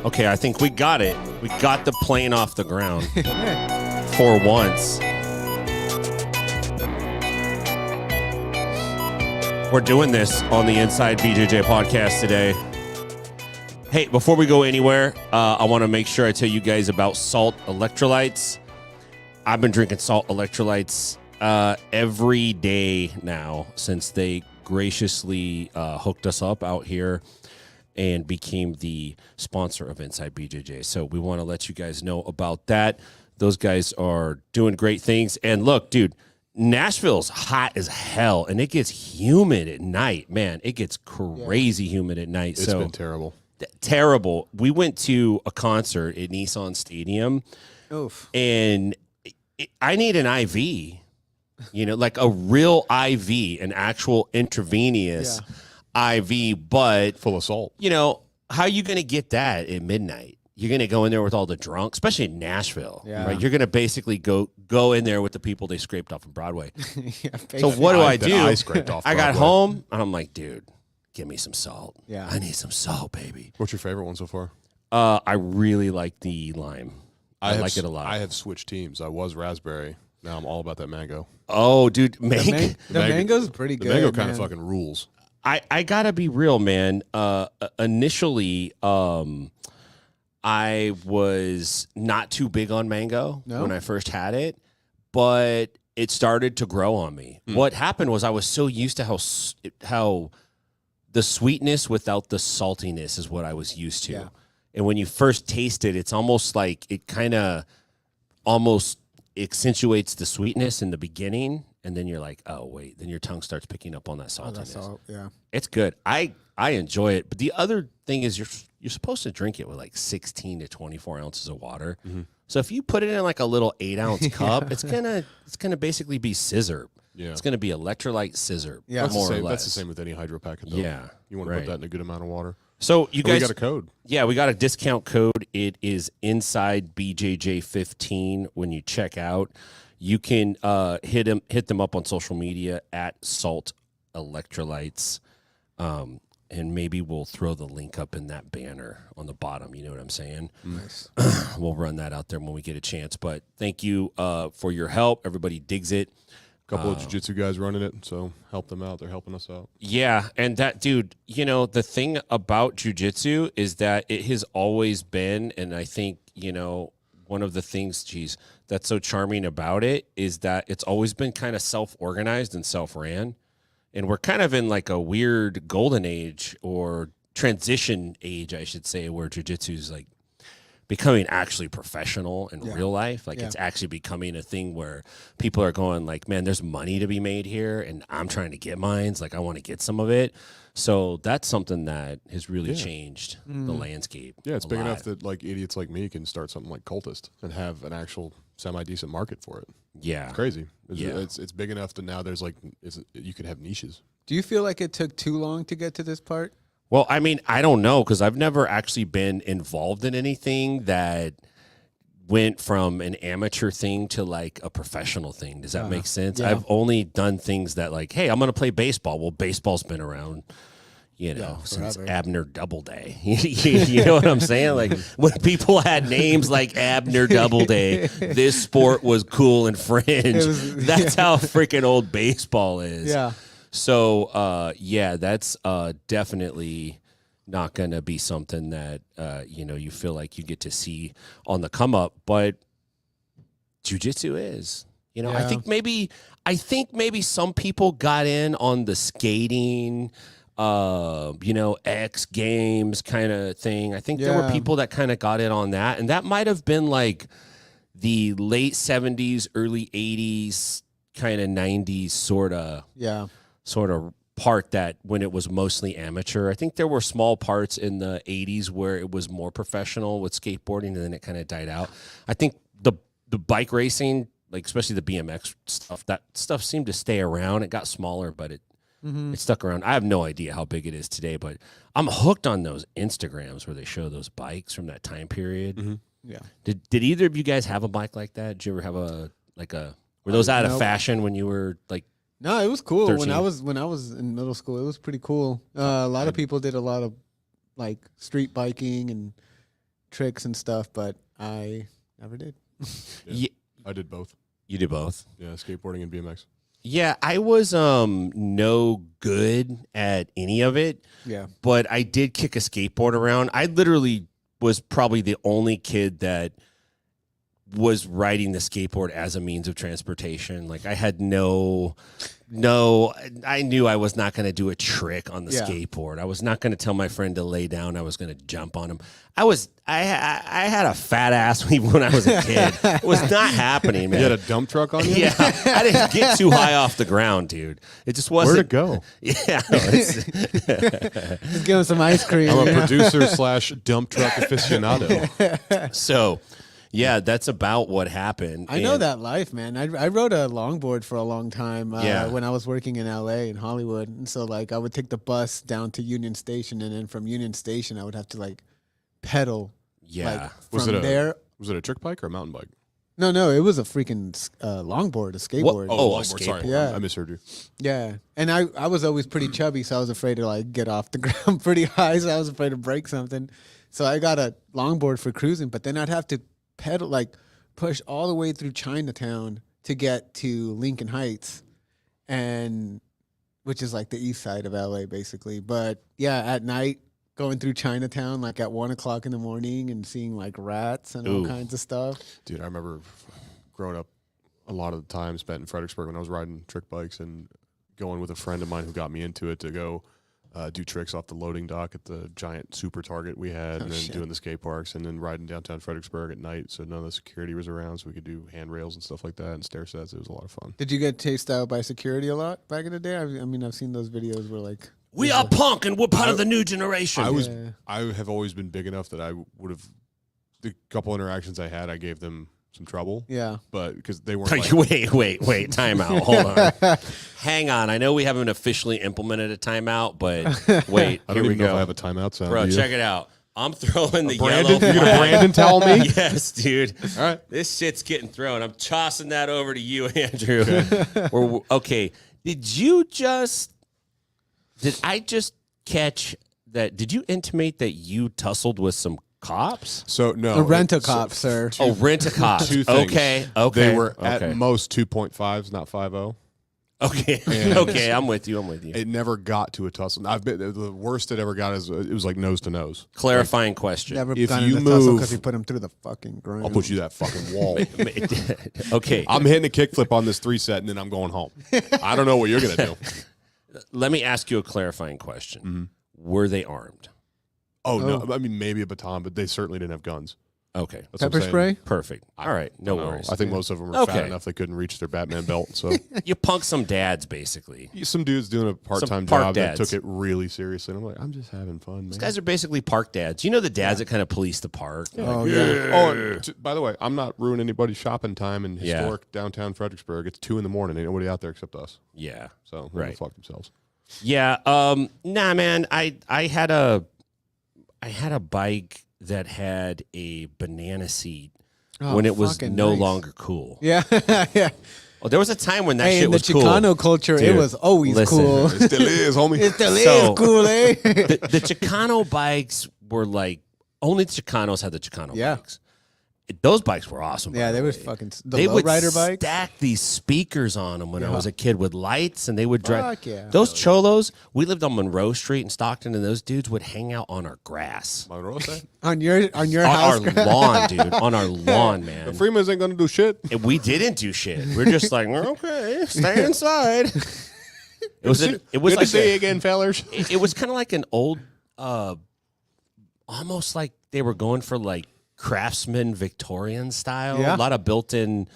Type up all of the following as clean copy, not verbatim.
Okay, I think we got it. We got the plane off the ground for once. We're doing this on the Inside BJJ podcast today. Hey, before we go anywhere, I want to make sure I tell you guys about Salt Electrolytes. I've been drinking Salt Electrolytes every day now since they graciously hooked us up out here and became the sponsor of Inside BJJ. So we want to let you guys know about that. Those guys are doing great things. And look, dude, Nashville's hot as hell, and it gets humid at night. Man, it gets crazy humid at night. It's been terrible. Terrible. We went to a concert at Nissan Stadium, and I need an IV, you know, like a real IV, an actual intravenous IV, but full of salt. You know, how are you going to get that at midnight? You're going to go in there with all the drunks, especially in Nashville, right? You're going to basically go in there with the people they scraped off of Broadway. So what do I do? I got home, and I'm like, dude, give me some salt. Yeah, I need some salt, baby. What's your favorite one so far? I really like the lime. I like it a lot. I have switched teams. I was raspberry. Now I'm all about that mango. Oh, dude, the mango's pretty good. The mango kind of fucking rules. I gotta be real, man. Initially, I was not too big on mango when I first had it, but it started to grow on me. What happened was I was so used to how the sweetness without the saltiness is what I was used to. Yeah. And when you first taste it, it's almost like it kind of almost accentuates the sweetness in the beginning, and then you're like, oh, wait. Then your tongue starts picking up on that saltiness. It's good. I enjoy it. But the other thing is you're supposed to drink it with like 16 to 24 ounces of water. So if you put it in like a little 8-ounce cup, it's gonna basically be scissor. Yeah. It's gonna be electrolyte scissor. Yeah, more or less. That's the same with any hydro packet, though. Yeah. You want to put that in a good amount of water. So you guys, we got a code. Yeah, we got a discount code. It is Inside BJJ 15 when you check out. You can hit them up on social media at Salt Electrolytes, and maybe we'll throw the link up in that banner on the bottom. You know what I'm saying? Nice. We'll run that out there when we get a chance. But thank you for your help. Everybody digs it. A couple of jiu-jitsu guys running it, so help them out. They're helping us out. Yeah, and that, dude, you know, the thing about jiu-jitsu is that it has always been, and I think, you know, one of the things, that's so charming about it is that it's always been kind of self-organized and self-ran, and we're kind of in like a weird golden age or transition age, I should say, where jiu-jitsu is like becoming actually professional in real life. Like it's actually becoming a thing where people are going like, man, there's money to be made here and I'm trying to get mines. Like I want to get some of it. So that's something that has really changed the landscape. Yeah, it's big enough that like idiots like me can start something like Cultist and have an actual semi-decent market for it. Yeah. It's crazy. It's big enough that now there's like, you could have niches. Do you feel like it took too long to get to this part? Well, I mean, I don't know, because I've never actually been involved in anything that went from an amateur thing to like a professional thing. Does that make sense? Yeah. I've only done things that like, hey, I'm going to play baseball. Well, baseball's been around, you know, since Abner Doubleday. You know what I'm saying? Like when people had names like Abner Doubleday, this sport was cool and fringe. That's how freaking old baseball is. Yeah. So, that's definitely not going to be something that, you know, you feel like you get to see on the come up. But jiu-jitsu is, you know, I think maybe some people got in on the skating, you know, X Games kind of thing. I think there were people that kind of got in on that. And that might have been like the late 70s, early 80s, kind of 90s sort of part that when it was mostly amateur. I think there were small parts in the 80s where it was more professional with skateboarding, and then it kind of died out. I think the bike racing, like especially the BMX stuff, that stuff seemed to stay around. It got smaller, but it stuck around. I have no idea how big it is today, but I'm hooked on those Instagrams where they show those bikes from that time period. Yeah. Did either of you guys have a bike like that? Did you ever have were those out of fashion when you were like? No, it was cool 13. when I was in middle school. It was pretty cool. A lot of people did a lot of like street biking and tricks and stuff, but I never did. Yeah. I did both. You did both? Yeah, skateboarding and BMX. Yeah, I was no good at any of it. Yeah. But I did kick a skateboard around. I literally was probably the only kid that was riding the skateboard as a means of transportation. Like I had I knew I was not going to do a trick on the skateboard. I was not going to tell my friend to lay down. I was going to jump on him. I had a fat ass even when I was a kid. It was not happening, man. You had a dump truck on you? Yeah, I didn't get too high off the ground, dude. It just wasn't. Where'd it go? Yeah. Just give him some ice cream. I'm a producer / dump truck aficionado. So, yeah, that's about what happened. I know that life, man. I rode a longboard for a long time Yeah. when I was working in LA in Hollywood. And so like I would take the bus down to Union Station, and then from Union Station I would have to like pedal. Yeah. Like, Was from it there. Was it a trick bike or a mountain bike? No, it was a freaking longboard, a skateboard. Oh, a longboard, sorry. skateboard. Yeah. I misheard you. Yeah. And I was always pretty chubby, so I was afraid to like get off the ground pretty high, so I was afraid to break something. So I got a longboard for cruising, but then I'd have to pedal, like push all the way through Chinatown to get to Lincoln Heights, and which is like the east side of LA basically. But yeah, at night going through Chinatown like at 1 o'clock in the morning and seeing like rats and all kinds of stuff. Dude, I remember growing up a lot of the time spent in Fredericksburg when I was riding trick bikes and going with a friend of mine who got me into it to go do tricks off the loading dock at the giant super Target we had, and then doing the skate parks, and then riding downtown Fredericksburg at night so none of the security was around, so we could do handrails and stuff like that and stair sets. It was a lot of fun. Did you get chased out by security a lot back in the day? I mean, I've seen those videos where like We are punk and we're part of the new generation. I have always been big enough that I would have, the couple interactions I had, I gave them some trouble. Yeah. But because they weren't like, Wait, time out. Hold on. Hang on. I know we haven't officially implemented a timeout, but wait, I here don't we even know go. if I have a timeout sound. Bro, do you? check it out. I'm throwing the Brandon, yellow you're gonna flag. Brandon tell me? Yes, dude. All right. This shit's getting thrown. I'm tossing that over to you, Andrew. Okay. Did I just catch that? Did you intimate that you tussled with some cops? So no, a rent-a-cop, sir. Rent-a-cop. Two things. Okay. They were at most 2.5s, not 5.0. Okay. And Okay, I'm with you. It never got to a tussle. I've been the worst it ever got is it was like nose to nose. Clarifying question. Never if got you in the tussle move- because he put him through the fucking ground. I'll put you that fucking wall. Okay. I'm hitting a kickflip on this 3-set and then I'm going home. I don't know what you're gonna do. Let me ask you a clarifying question. Mm-hmm. Were they armed? Oh no, I mean maybe a baton, but they certainly didn't have guns. Okay. That's what I'm Pepper saying. spray? Perfect. All right. No worries. I think most of them were Okay. fat enough they couldn't reach their Batman belt. So You punk some dads, basically. some dude's doing a part-time park job that dads. took it really seriously. And I'm like, I'm just having fun, man. These guys are basically park dads. You know the dads that kind of police the park? Oh, Like, yeah. Oh, and by the way, I'm not ruining anybody's shopping time in historic downtown Fredericksburg. It's 2 a.m. Ain't nobody out there except us. Yeah. So they Right. go fuck themselves. Yeah. Nah, man. I had a bike that had a banana seat when it was fucking no nice. longer cool. Yeah, yeah. Oh, there was a time when that Hey, shit in the was cool. Chicano culture, it Dude, was always listen. cool. It still is, homie. It still So- is cool, eh? The Chicano bikes were like only the Chicanos had the Chicano bikes. Those bikes were awesome. by Yeah, the they way. was fucking the They would lowrider bike. stack these speakers on them when I was a kid with lights, and they would drive. Fuck yeah. Those cholos, we lived on Monroe Street in Stockton, and those dudes would hang out on our grass, Monroe said? on your on house. our lawn, dude, on our lawn, man. The Freemans ain't gonna do shit. And we didn't do shit. We're just like, okay, stay inside. It was Good like to see you again, fellers. it was kind of like an old, almost like they were going for like Craftsman Victorian style. Yeah. A lot of built-in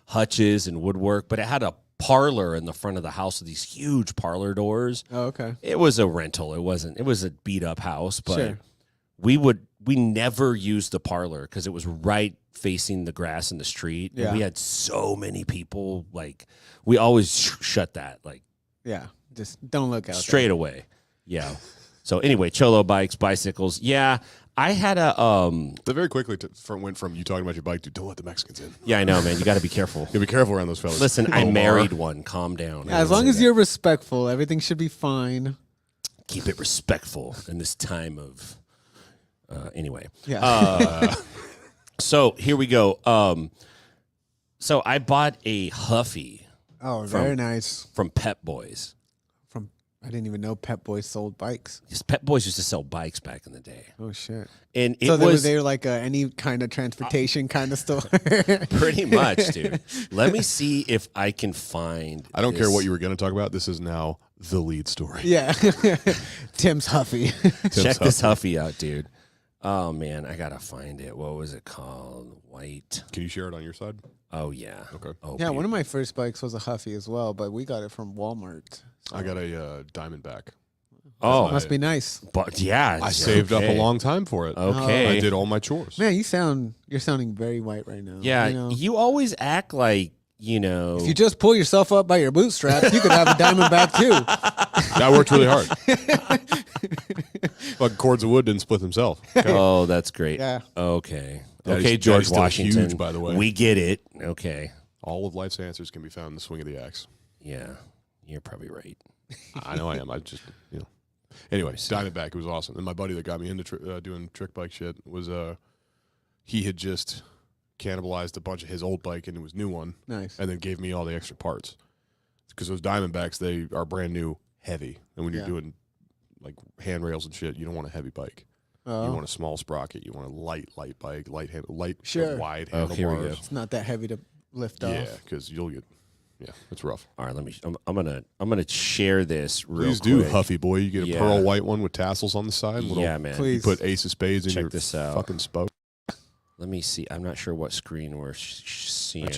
hutches and woodwork, but it had a parlor in the front of the house with these huge parlor doors. Oh, okay. It was a rental. It was a beat-up house, but Sure. we never used the parlor because it was right facing the grass in the street. Yeah. And we had so many people. Like, we always shut that, like, Yeah, just don't look out. straight away. Yeah. So anyway, cholo bikes, bicycles. Yeah, I had a They very quickly went from you talking about your bike to don't let the Mexicans in. Yeah, I know, man. You got to be careful. You be careful around those fellas. Listen, I Omar. married one. Calm down. As long as you're respectful, everything should be fine. keep it respectful in this time of Anyway. Yeah. So here we go. So I bought a Huffy Oh, very nice. from Pep Boys. I didn't even know Pep Boys sold bikes. Because Pep Boys used to sell bikes back in the day. Oh shit! And it So was they were like any kind of transportation kind of store. pretty much, dude. Let me see if I can find. I don't care this. what you were going to talk about. This is now the lead story. Yeah, Tim's Huffy. Check this Huffy out, dude. Oh man, I gotta find it. What was it called? White. Can you share it on your side? Oh yeah. Okay. Oh, Yeah, one of my first bikes was a Huffy as well, but we got it from Walmart. So. I got a Diamondback. Oh, Must be nice. but yeah, I saved up a long time for it. Okay. I did all my chores. Man, you're sounding very white right now. Yeah, You know? you always act like If you just pull yourself up by your bootstraps, you could have a Diamondback too. I worked really hard. Fucking cords of wood didn't split himself. Okay. Oh, that's great. Yeah. Okay. Daddy's- Okay, George Daddy's still Washington. huge, by the way. We get it. Okay. All of life's answers can be found in the swing of the axe. Yeah, you're probably right. I know I am. I just, Anyway, Diamondback, it was awesome. And my buddy that got me into doing trick bike shit was, he had just cannibalized a bunch of his old bike into his new one. Nice. And then gave me all the extra parts. Because those Diamondbacks, they are brand new, heavy. And when you're doing like handrails and shit, you don't want a heavy bike. Oh. You want a small sprocket. You want a light bike, wide Oh, handlebars. here we go. It's not that heavy to lift Yeah, off. because you'll get, it's rough. All right, let me. I'm gonna share this real Please quick. do, Huffy boy. You get a pearl white one with tassels on the side. Yeah, man. You Please. put ace of spades in Check your this out. fucking spoke. Let me see. I'm not sure what screen we're seeing.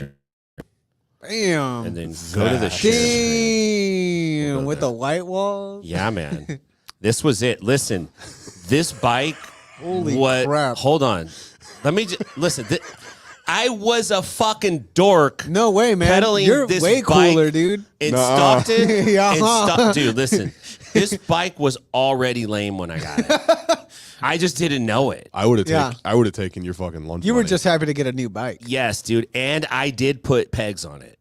Bam. And then go to the share screen. Damn. With the white walls. Yeah, man. This was it. Listen, this bike. Holy what? crap. Hold on. Let me just listen. I was a fucking dork. No way, man. Pedaling You're this way bike cooler, dude. in Stockton. Yeah. Dude, listen. This bike was already lame when I got it. I just didn't know it. I would have taken your fucking lunch. You were money. just happy to get a new bike. Yes, dude. And I did put pegs on it.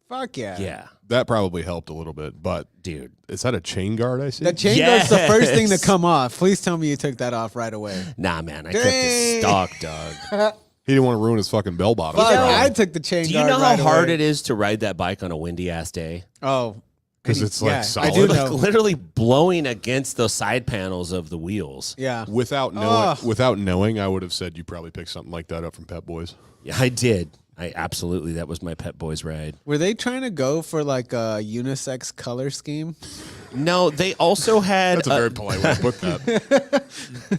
Fuck yeah. Yeah. That probably helped a little bit, but Dude. is that a chain guard I see? That chain guard's the first thing to Yes. come off. Please tell me you took that off right away. Nah, man. I kept it stock, dog. He didn't want to ruin his fucking bell bottom. Fuck, I took the chain Do you guard know how right hard away. it is to ride that bike on a windy ass day? Oh. Because it's like solid. I do Like know. literally blowing against the side panels of the wheels. Yeah. Without knowing, I would have said you probably picked something like that up from Pep Boys. Yeah, I did. I absolutely. That was my Pep Boys ride. Were they trying to go for like a unisex color scheme? No, they also had. That's a very polite way to put that.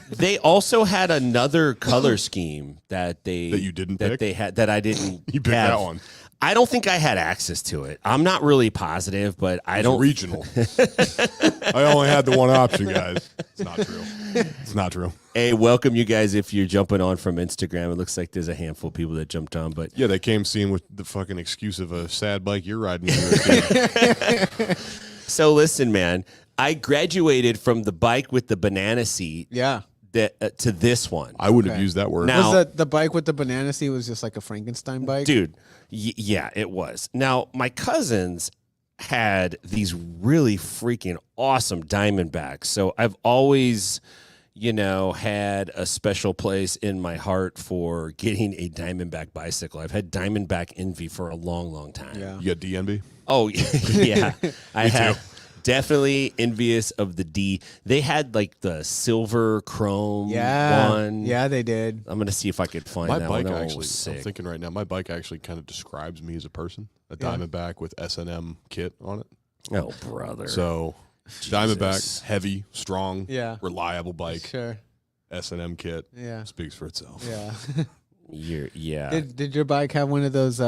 They also had another color scheme that they That you didn't that pick? they had that I didn't. You picked have. that one. I don't think I had access to it. I'm not really positive, but I don't. Regional. I only had the one option, guys. It's not true. It's not true. Hey, welcome you guys if you're jumping on from Instagram. It looks like there's a handful of people that jumped on, but Yeah, they came seeing with the fucking excuse of a sad bike you're riding. so listen, man. I graduated from the bike with the banana seat Yeah. to this one. I wouldn't have used that word. Now- Was the bike with the banana seat was just like a Frankenstein bike? Dude, yeah, it was. Now, my cousins had these really freaking awesome Diamondbacks. So I've always, had a special place in my heart for getting a Diamondback bicycle. I've had Diamondback envy for a long, long time. Yeah. You got DNB? Oh, yeah. I have. Definitely envious of the D. They had like the silver chrome one. Yeah, they did. I'm gonna see if I could find My that bike one. That one actually, was I'm sick. thinking right now, my bike actually kind of describes me as a person. A Yeah. Diamondback with S&M kit on it. Oh, brother. So Diamondback, heavy, strong, Yeah. reliable bike, Sure. S&M kit. Yeah. Speaks for itself. Yeah. yeah. Did your bike have one of those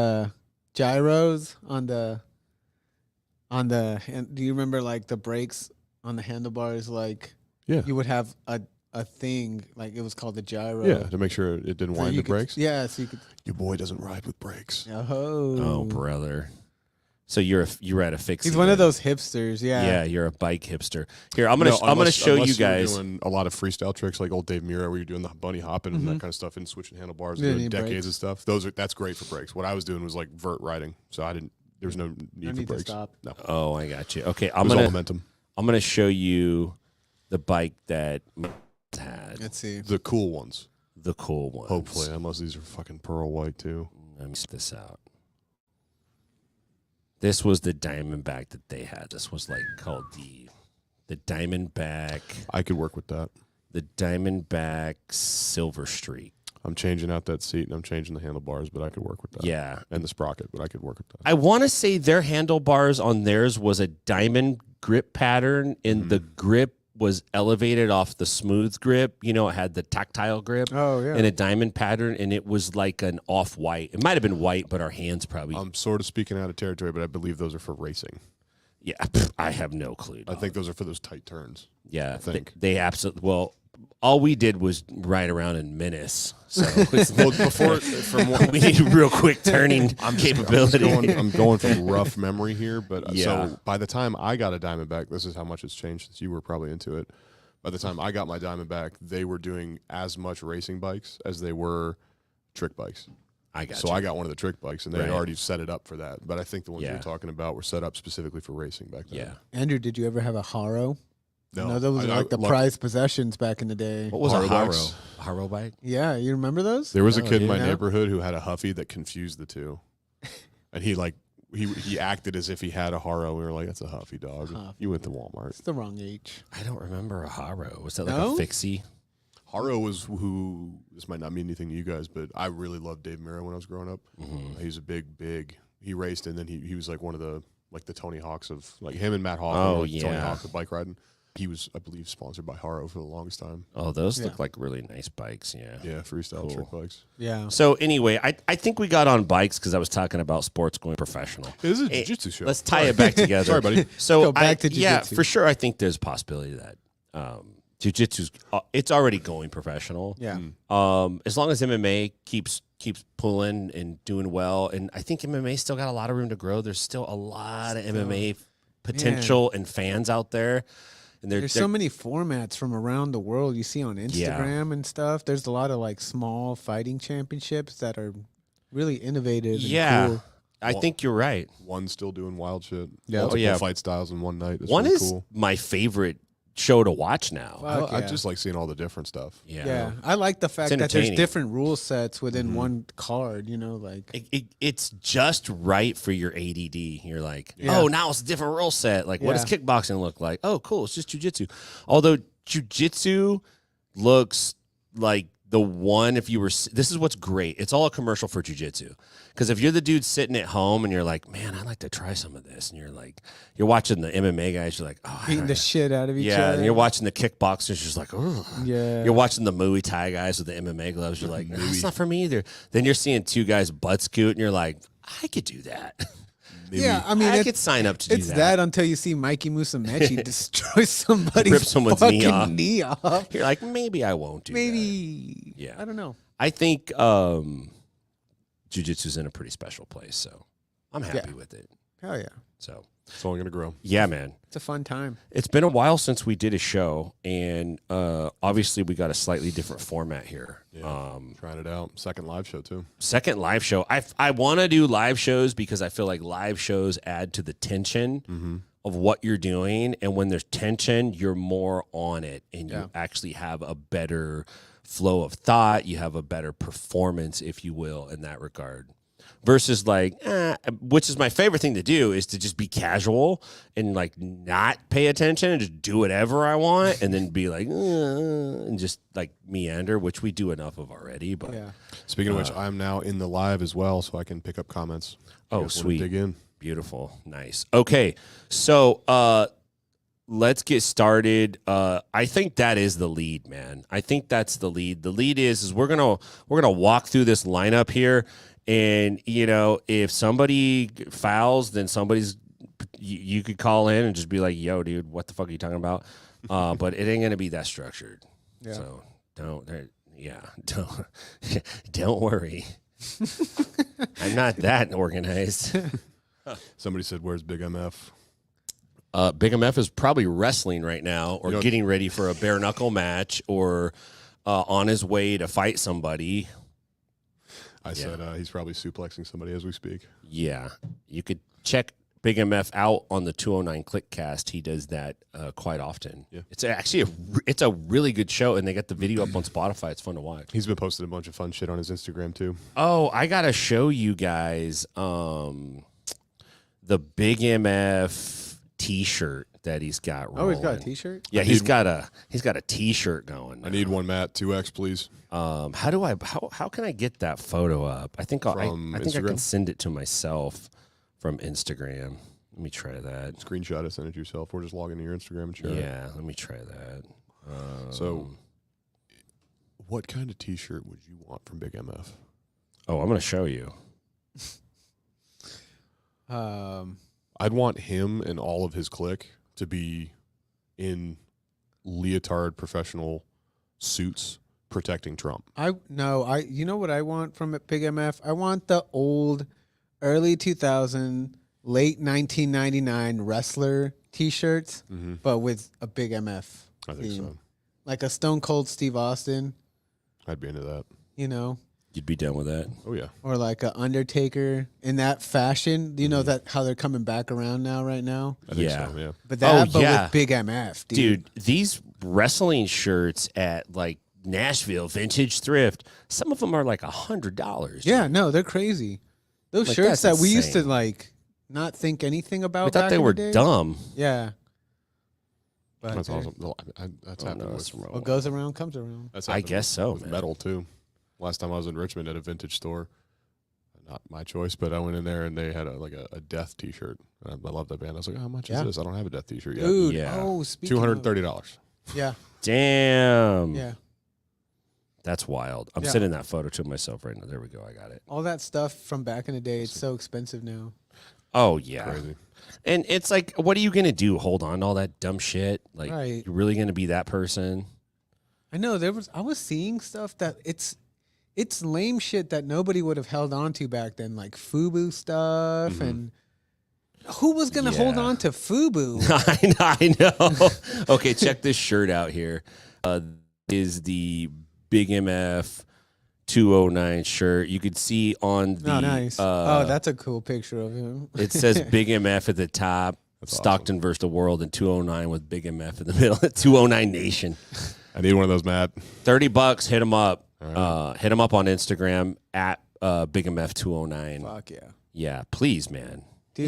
gyros on the do you remember like the brakes on the handlebars? Like Yeah. you would have a thing like it was called the gyro. Yeah, to make sure it didn't So wind you the could- brakes. Yeah, so you could. Your boy doesn't ride with brakes. Oh, brother. So you're at a fixie. He's one of then. those hipsters. Yeah. Yeah, you're a bike hipster. Here, I'm gonna show you guys. Doing a lot of freestyle tricks like old Dave Mira, where you're doing the bunny hopping and that kind of stuff, and switching handlebars, You didn't and need doing decades brakes. and stuff. That's great for brakes. What I was doing was like vert riding, so there's no need No for need to brakes. stop. No, Oh, I got you. Okay, it was all momentum. I'm gonna show you the bike that my had. Let's see. The cool ones. The cool ones. Hopefully, unless these are fucking pearl white too. Let me see this out. This was the Diamondback that they had. This was like called the Diamondback. I could work with that. The Diamondback Silver Streak. I'm changing out that seat and I'm changing the handlebars, but I could work with that. Yeah. And the sprocket, but I could work with that. I want to say their handlebars on theirs was a diamond grip pattern, and the grip was elevated off the smooth grip. You know, it had the tactile grip in a diamond pattern, and it was like an off-white. It might have been white, but our hands probably... I'm sort of speaking out of territory, but I believe those are for racing. Yeah, I have no clue. I think those are for those tight turns. Yeah, I think. they absolutely... Well, all we did was ride around in Menace. So Well, before, from what we need real quick turning capability. I'm going from rough memory here, but Yeah. so by the time I got a Diamondback, this is how much it's changed since you were probably into it. By the time I got my Diamondback, they were doing as much racing bikes as they were trick bikes. I got So you. I got one of the trick bikes, and they had already set it up for that. But I think the ones Yeah. you're talking about were set up specifically for racing back then. Yeah. Andrew, did you ever have a Haro? No, those were like the prized possessions back in the day. What was Haro a Haro? bikes. Haro bike? Yeah, you remember those? There was a No, kid in my yeah. neighborhood who had a Huffy that confused the two, and he acted as if he had a Haro. We were like, "That's a Huffy, dog. Huffy. You went to Walmart." It's the wrong age. I don't remember a Haro. Was that like No? a fixie? Haro was who. This might not mean anything to you guys, but I really loved Dave Mira when I was growing up. He was a big. He raced, and then he was like one of the Tony Hawks of like him and Matt Hawk. Oh, were, like, Tony yeah. Hawk of bike riding. He was, I believe, sponsored by Haro for the longest time. Oh, those Yeah. look like really nice bikes. Yeah. Yeah, freestyle Cool. trick bikes. Yeah. So anyway, I think we got on bikes because I was talking about sports going professional. This is a Hey, jiu-jitsu show. Let's tie it back together. Sorry, buddy. So Go back to yeah, jiu-jitsu. for sure. I think there's a possibility that jiu-jitsu's it's already going professional. Yeah. As long as MMA keeps pulling and doing well, and I think MMA still got a lot of room to grow. There's still a lot of MMA potential and fans out there. And There's so many formats from around the world you see on Instagram and stuff. There's a lot of like small fighting championships that are really innovative. And yeah. cool. I think you're right. One still doing wild shit. Yeah. Multiple Oh, yeah. fight styles in one night. It's One really is cool. my favorite show to watch now. Fuck I yeah. just like seeing all the different stuff. Yeah, I like the fact It's that there's entertaining. different rule sets within one card. You know, like It's just right for your ADD. You're like, Yeah. oh, now it's a different rule set. Like, what does Yeah. kickboxing look like? Oh, cool. It's just jujitsu. Although jujitsu looks like the one, if you were, this is what's great. It's all a commercial for jujitsu. Because if you're the dude sitting at home and you're like, man, I'd like to try some of this. And you're like, you're watching the MMA guys, you're like, oh, I beating the don't- shit out of each yeah. other. And you're watching the kickboxers, you're just like, oh. Yeah. You're watching the Muay Thai guys with the MMA gloves. You're like, no, it's not for me either. Then you're seeing two guys butt scoot, and you're like, I could do that. Yeah, I mean, I it's, could sign up to do it's that. that until you see Mikey Musumeci destroy somebody's Rip someone's knee fucking off. knee off. You're like, maybe I won't do that. Maybe. Yeah. I don't know. I think jiu-jitsu's in a pretty special place, so I'm happy with it. Hell yeah. So, It's only going to grow. yeah, man. It's a fun time. It's been a while since we did a show, and obviously we got a slightly different format here. Trying it out. Second live show, too. Second live show. I want to do live shows because I feel like live shows add to the tension of what you're doing. And when there's tension, you're more on it and you actually have a better flow of thought. You have a better performance, if you will, in that regard. Versus like, which is my favorite thing to do, is to just be casual and like not pay attention and just do whatever I want and then be like, and just like meander, which we do enough of already. But Yeah. Speaking of which, I'm now in the live as well, so I can pick up comments. You Oh, guys wanna sweet. Dig in. Beautiful. Nice. Okay. So let's get started. I think that is the lead, man. I think that's the lead. The lead is we're gonna walk through this lineup here. And, you know, if somebody fouls, then you could call in and just be like, yo, dude, what the fuck are you talking about? But it ain't going to be that structured. Yeah. So don't worry. I'm not that organized. Somebody said, where's Big MF? Big MF is probably wrestling right now or getting ready for a bare knuckle match or on his way to fight somebody. I said he's probably suplexing somebody as we speak. Yeah, you could check Big MF out on the 209 Clickcast. He does that quite often. Yeah. It's actually it's a really good show, and they got the video up on Spotify. It's fun to watch. He's been posting a bunch of fun shit on his Instagram too. Oh, I gotta show you guys the Big MF T-shirt that he's got. Rolling. Oh, he's got a T-shirt. Yeah, he's got a T-shirt going. I need one, Matt. 2X, please. How can I get that photo up? I think I think I can send it to myself from Instagram. Let me try that. Screenshot it, send it to yourself, or just log into your Instagram and share it. Yeah, let me try that. So, what kind of T-shirt would you want from Big MF? Oh, I'm going to show you. I'd want him and all of his clique to be in leotard professional suits protecting Trump. You know what I want from Big MF? I want the old early 2000, late 1999 wrestler T-shirts, but with a Big MF I think so. Like a Stone Cold Steve Austin. I'd be into that. You know? You'd be down with that? Oh, yeah. Or like a Undertaker in that fashion. You know that how they're coming back around right now? I think so, yeah. But that, yeah. with Big MF, dude. These wrestling shirts at like Nashville Vintage Thrift, some of them are like $100. Yeah, no, they're crazy. Those Like, shirts that's that we used to insane. like not think anything about. We thought back they in were the day. dumb. Yeah. But That's hey, awesome. No, that's happened no, with, that's wrong. What goes around comes around. that's I happened guess so, with man. metal, too. Last time I was in Richmond at a vintage store. Not my choice, but I went in there and they had a Death T-shirt. I love that band. I was like, how much is this? I don't have a Death T-shirt yet. Dude, Yeah. oh, speaking of, $230. yeah, Damn. yeah. That's wild. I'm Yeah. sending that photo to myself right now. There we go. I got it. All that stuff from back in the day, it's so expensive now. Oh, yeah. Crazy. And it's like, what are you going to do? Hold on to all that dumb shit? Like, Right. you're really going to be that person? I know I was seeing stuff that it's lame shit that nobody would have held on to back then, like FUBU stuff, and who was gonna hold Yeah. on to FUBU? I know. Okay, check this shirt out here. Is the Big MF 209 shirt. You could see on the Oh, nice. That's a cool picture of him. it says Big MF at the top, That's Stockton versus the world, and 209 with Big MF in the middle. 209 Nation. I need one of those, Matt. $30. Hit him up. Right. Hit him up on Instagram at Big MF 209. Fuck yeah, Yeah, please, man. dude.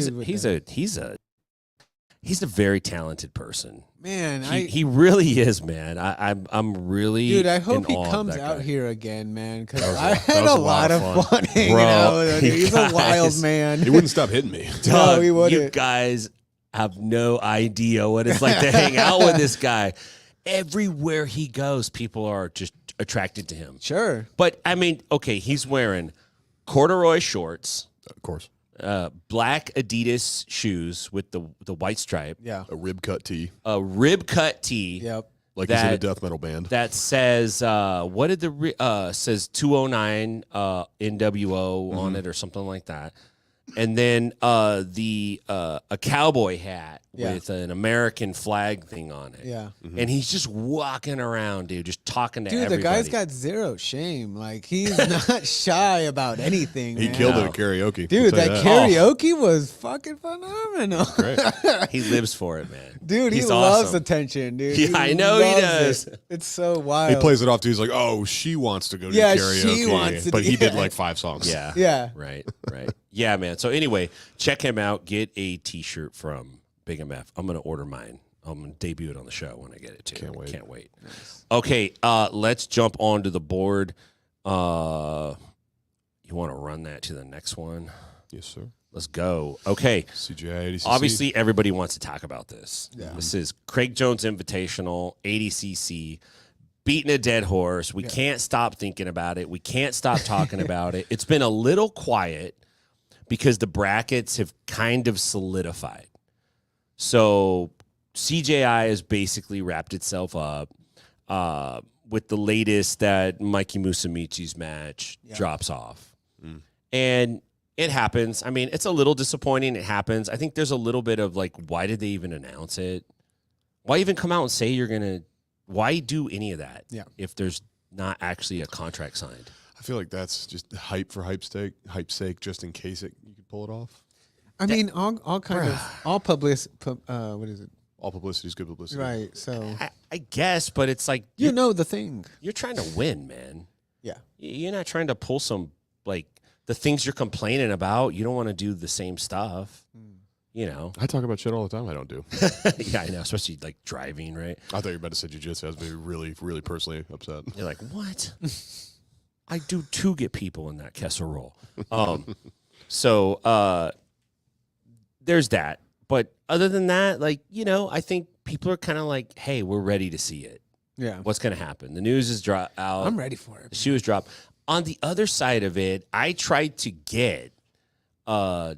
He's a very talented person. Man, He really is, man. I'm really dude, I hope in he awe of comes that out guy. here again, man, because was I a- had that was a a lot lot of of fun. fun hanging Bro, out with him. you He's a wild guys- man. He wouldn't stop hitting me. No, he You wouldn't. guys have no idea what it's like to hang out with this guy. Everywhere he goes, people are just attracted to him. Sure. But I mean, okay, he's wearing corduroy shorts, Of course. black Adidas shoes with the white stripe, Yeah. A rib cut tee. a rib cut tee. Yep. Like he's in a That- death metal band. That says what did says 209 NWO on it or something like that, and then a cowboy hat Yeah. with an American flag thing on it. Yeah. And he's just walking around, dude, just talking to Dude, everybody. the guy's got zero shame. Like, he's not shy about anything. He man. killed it No. at karaoke. Dude, I'll that tell you karaoke was fucking phenomenal. Great. He lives for it, man. Dude, He's he loves awesome. attention, dude. Yeah, I know he loves does. it. It's so wild. He plays it off too. He's like, oh, she wants to go to Yeah, karaoke. she wants to but do- he did yeah. like 5 songs. Yeah. Yeah. Right. Yeah, man. So anyway, check him out. Get a T-shirt from Big MF. I'm gonna order mine. I'm gonna debut it on the show when I get it too. Can't wait. Can't wait. Okay, let's jump onto the board. You want to run that to the next one? Yes, sir. Let's go. Okay. CGI, ADCC. Obviously, everybody wants to talk about this. Yeah. This is Craig Jones Invitational, ADCC, beating a dead horse. We can't stop thinking about it. We can't stop talking about it. It's been a little quiet because the brackets have kind of solidified. So CJI has basically wrapped itself up with the latest that Mikey Musumici's match drops off. And it happens. I mean, it's a little disappointing. It happens. I think there's a little bit of like, why did they even announce it? Why even come out and say you're going to, why do any of that if there's not actually a contract signed? I feel like that's just hype for hype's sake, just in case you could pull it off. I mean, all kind of all public. What is it? All publicity is good publicity. Right. So I guess, but it's like you know the thing. You're trying to win, man. Yeah. You're not trying to pull some like the things you're complaining about. You don't want to do the same stuff. You know. I talk about shit all the time I don't do. Yeah, I know, especially like driving, right? I thought you were about to say jiu-jitsu. I was maybe really, really personally upset. You're like, what? I do too get people in that casserole. So there's that. But other than that, like, you know, I think people are kind of like, hey, we're ready to see it. Yeah. What's going to happen? The news is out. I'm ready for it. The shoe is dropped. On the other side of it, I tried to get a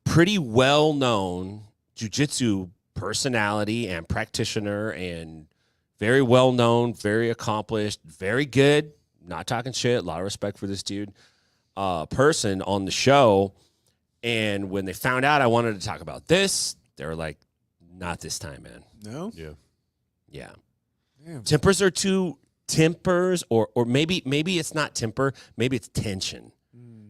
pretty well-known jiu-jitsu personality and practitioner and very well-known, very accomplished, very good, not talking shit, a lot of respect for this dude, person on the show. And when they found out I wanted to talk about this, they were like, not this time, man. No? Yeah. Yeah. Damn. Tempers or maybe it's not temper, maybe it's tension.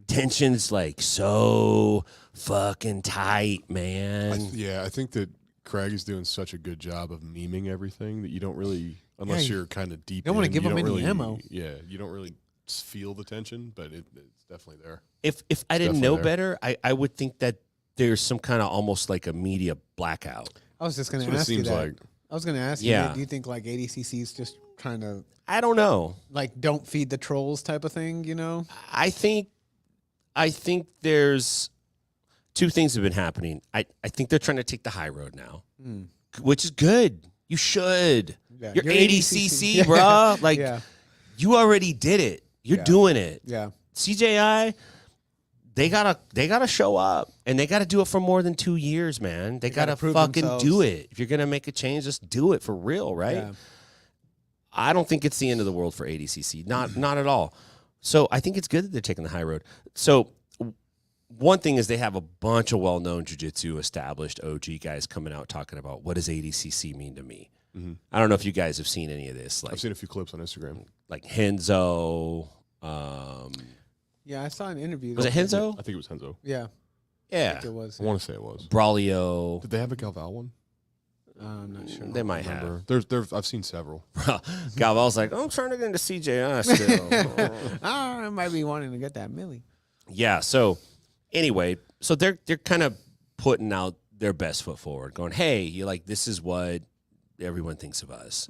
Tension's like so fucking tight, man. I think that Craig is doing such a good job of memeing everything that you don't really, unless you're kind of deep. You don't want to give you them don't any really, ammo. Yeah, you don't really feel the tension, but it's definitely there. If I didn't know definitely better, I would think that there's some kind of almost like a media blackout. I was just going That's to what it ask you seems that. like. I was going to ask Yeah. you, do you think like ADCC is just trying to I don't know. like don't feed the trolls type of thing, you know? I think there's two things have been happening. I think they're trying to take the high road now, which is good. You should. Yeah. You're You're ADCC, ADCC. bro. Like Yeah. you already did it. You're Yeah. doing it. Yeah. CJI, they gotta show up, and they gotta do it for more than 2 years, man. They gotta prove fucking themselves. do it. If you're gonna make a change, just do it for real, right? Yeah. I don't think it's the end of the world for ADCC. Not at all. So I think it's good that they're taking the high road. So one thing is they have a bunch of well-known jiu-jitsu established OG guys coming out talking about what does ADCC mean to me. I don't know if you guys have seen any of this. Like, I've seen a few clips on Instagram. like Henzo. Yeah, I saw an interview. Was it Henzo? I think it was Henzo. Yeah. Yeah. It was. I want to say it was. Braulio. Did they have a Galval one? I'm not sure. They might have. I've seen several. Galval's like, I'm trying to get into CJI still. I might be wanting to get that Millie. Yeah. So anyway, so they're kind of putting out their best foot forward, going, hey, you like this is what everyone thinks of us.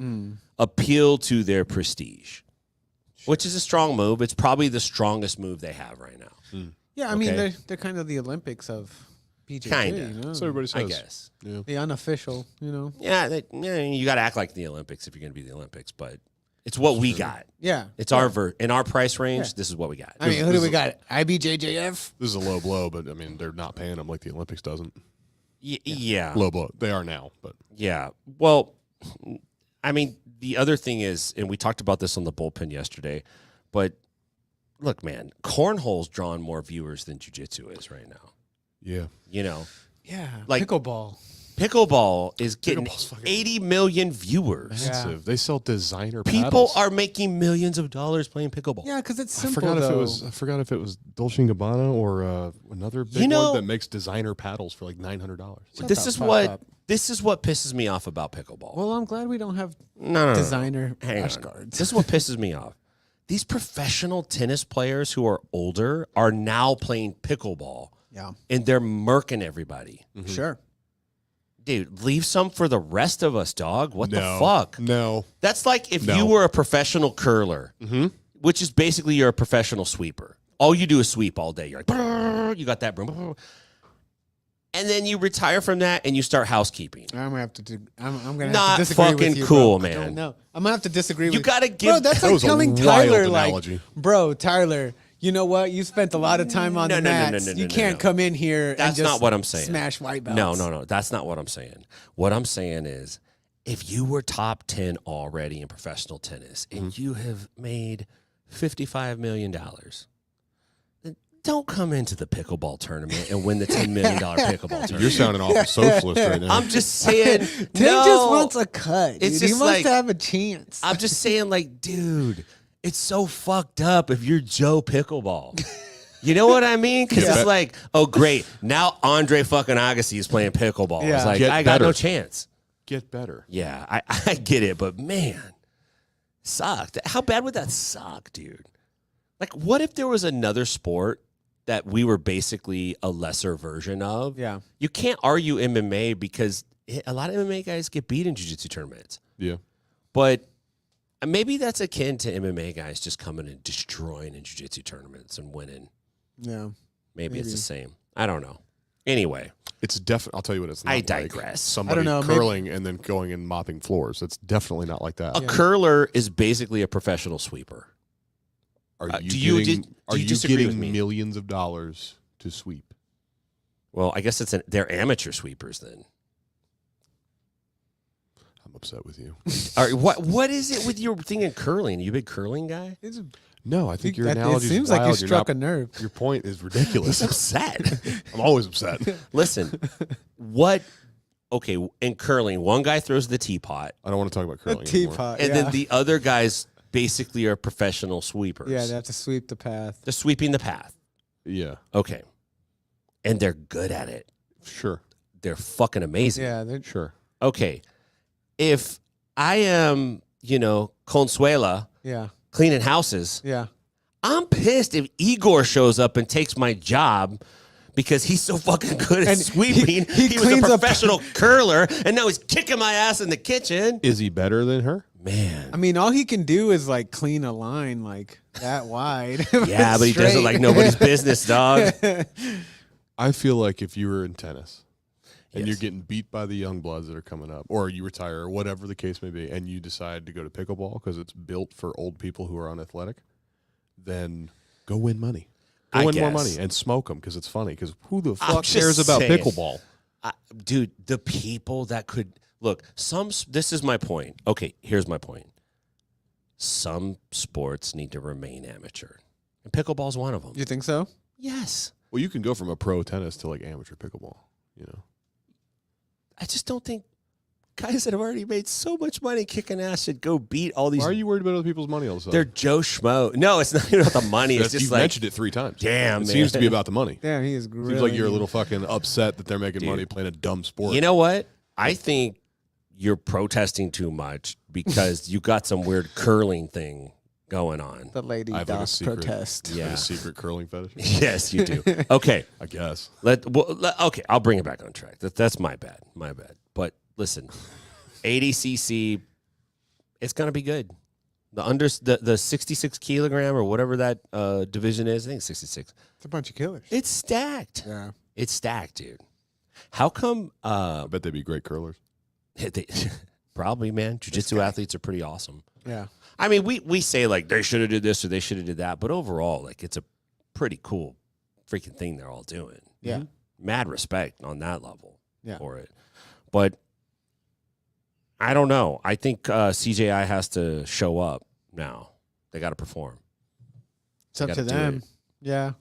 Appeal to their prestige, which is a strong move. It's probably the strongest move they have right now. Yeah, I mean Okay. they're kind of the Olympics of BJJ. Kinda. You know? So everybody says. I guess. Yeah. The unofficial, you know. Yeah, you got to act like the Olympics if you're going to be the Olympics, but it's what we got. Yeah. It's our in our price range. This is what we got. I mean, who do we got? IBJJF? This is a low blow, but I mean, they're not paying them like the Olympics doesn't. Yeah. Low blow. They are now, but Yeah. Well, I mean, the other thing is, and we talked about this on the bullpen yesterday, but look, man, cornhole's drawing more viewers than jiu-jitsu is right now. yeah. You know, Yeah. Like- pickleball. pickleball is getting Pickleball's fucking 80 million viewers. Massive. They sell designer People paddles. are making millions of dollars playing pickleball. Yeah, because it's I simple. forgot though. I forgot if it was Dolce & Gabbana or another big You know- one that makes designer paddles for like $900. Shut This the is fuck what up. pisses me off about pickleball. Well, I'm glad we don't have No. designer Hang rash on. guards. This is what pisses me off. These professional tennis players who are older are now playing pickleball, Yeah. and they're murking everybody. Sure. Dude, leave some for the rest of us, dog. What the No. fuck? No. That's like if No. you were a professional curler, which is basically you're a professional sweeper. All you do is sweep all day. You're like, "Brrr," you got that broom. Brrr. And then you retire from that and you start housekeeping. I'm gonna have to. I'm gonna Not have to disagree fucking with you, cool, bro. man. I don't know. I'm gonna have to disagree with You gotta Bro, give- that's That like was a telling wild Tyler, like, analogy. bro, Tyler. You know what? You spent a lot of time on No, the no, no, no, mats. no, no, You no, can't no. come in here That's and just not what I'm saying. smash white belts. No. That's not what I'm saying. What I'm saying is if you were top 10 already in professional tennis and you have made $55 million, then don't come into the pickleball tournament and win the $10 million pickleball tournament. You're sounding awful socialist right now. I'm just saying. Tim no. just wants a cut. It's Dude. He just wants like- to have a chance. I'm just saying, like, dude, it's so fucked up if you're Joe Pickleball. You know what I mean? Because it's like, oh, great. Now Andre fucking Agassi is playing pickleball. Yeah. It's like, Get I got better. no chance. Get better. Yeah, I get it, but man, sucked. How bad would that suck, dude? Like, what if there was another sport that we were basically a lesser version of? Yeah. You can't argue MMA because a lot of MMA guys get beat in jiu-jitsu tournaments. Yeah. But maybe that's akin to MMA guys just coming and destroying in jiu-jitsu tournaments and winning. Yeah. Maybe it's the same. I don't know. Anyway, It's definitely. I'll tell you what. It's not I like digress. somebody I don't know, curling and then going and mopping floors. It's definitely not like that. a curler is basically a professional sweeper. Are do you disagree with getting me? millions of dollars to sweep? Well, I guess they're amateur sweepers then. I'm upset with you. All right, what is it with your thing in curling? You a big curling guy? No, I think your It analogy seems is like you wild. struck a nerve. Your point is ridiculous. Upset. I'm always upset. Listen, okay, in curling, one guy throws the teapot, I don't want to talk about A curling anymore. teapot. and then the other guys basically are professional sweepers. Yeah, they have to sweep the path. They're sweeping the path. Yeah, Okay. And they're good at it. sure, They're fucking amazing. Yeah, they're sure. Okay. If I am, Consuela yeah, cleaning houses, yeah. I'm pissed if Igor shows up and takes my job because he's so fucking good at And sweeping. he He was cleans a up- professional curler, and now he's kicking my ass in the kitchen. Is he better than her? Man. I mean, all he can do is like clean a line like that wide. Yeah, but he does it like nobody's business, dog. I feel like if you were in tennis and Yes. you're getting beat by the young bloods that are coming up, or you retire, or whatever the case may be, and you decide to go to pickleball because it's built for old people who are unathletic, then go win money. Go I win more guess. money and smoke them because it's funny. Because who the I'm fuck just cares about saying. pickleball? Dude, the people that could look, this is my point. Okay, here's my point. Some sports need to remain amateur. And pickleball's one of them. You think so? Yes. Well, you can go from a pro tennis to like amateur pickleball. I just don't think guys that have already made so much money kicking ass should go beat all these. Why are you worried about other people's money all of a They're sudden? Joe Schmo. No, it's not even about the money. It's just You've like, mentioned it 3 times. damn, it man. seems to be about the money. Damn, he is really. Seems like you're a little fucking upset that they're making Dude. money playing a dumb sport. You know what? I think you're protesting too much because you got some weird curling thing going on. the lady I have like a does secret, protest. like Yeah. a secret curling fetish. Yes, you do. Okay. I guess. Okay, I'll bring it back on track. That's my bad. My bad. But listen, ADCC, it's gonna be good. The 66 kilogram or whatever that division is, I think it's 66. It's a bunch of killers. It's stacked. Yeah. It's stacked, dude. How come? I bet they'd be great curlers. Probably, man. Jiu-jitsu athletes are pretty awesome. Yeah. I mean, we say like they should have did this or they should have did that, but overall, like it's a pretty cool freaking thing they're all doing. Yeah. Mad respect on that level Yeah. for it. But I don't know. I think CJI has to show up now. They got to perform. It's up gotta to do them. it. Yeah.